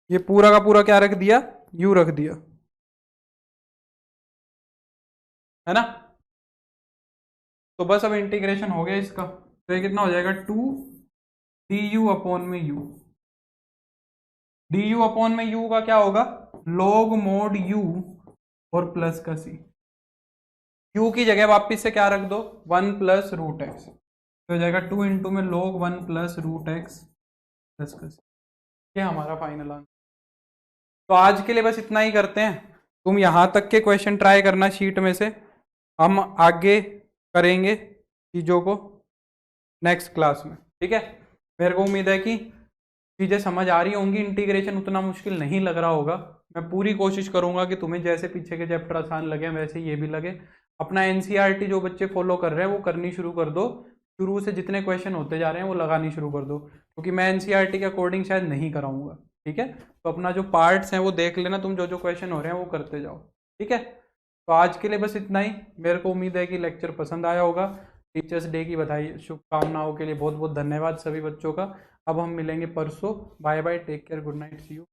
ये पूरा का पूरा क्या रख दिया, u रख दिया, है ना। तो बस अब इंटीग्रेशन हो गया इसका, तो ये कितना हो जाएगा 2 du अपॉन में u, du अपॉन में u का क्या होगा, log mod u और प्लस का c, u की जगह वापिस से क्या रख दो 1 प्लस रूट एक्स, तो हो जाएगा 2 इंटू में log 1 plus root x plus, ये हमारा फाइनल आंसर। तो आज के लिए बस इतना ही करते हैं, तुम यहाँ तक के क्वेश्चन ट्राई करना शीट में से, हम आगे करेंगे चीज़ों को नेक्स्ट क्लास में, ठीक है। मेरे को उम्मीद है कि चीज़ें समझ आ रही होंगी, इंटीग्रेशन उतना मुश्किल नहीं लग रहा होगा। मैं पूरी कोशिश करूंगा कि तुम्हें जैसे पीछे के चैप्टर आसान लगे वैसे ये भी लगे। अपना एनसीईआरटी जो बच्चे फॉलो कर रहे हैं वो करनी शुरू कर दो, शुरू से जितने क्वेश्चन होते जा रहे हैं वो लगानी शुरू कर दो, क्योंकि मैं एनसीईआरटी के अकॉर्डिंग शायद नहीं कराऊंगा, ठीक है। तो अपना जो पार्ट्स हैं वो देख लेना, तुम जो जो क्वेश्चन हो रहे हैं वो करते जाओ, ठीक है। तो आज के लिए बस इतना ही। मेरे को उम्मीद है कि लेक्चर पसंद आया होगा। टीचर्स डे की बधाई शुभकामनाओं के लिए बहुत बहुत धन्यवाद सभी बच्चों का। अब हम मिलेंगे परसों। Bye bye, take care, good night, see you.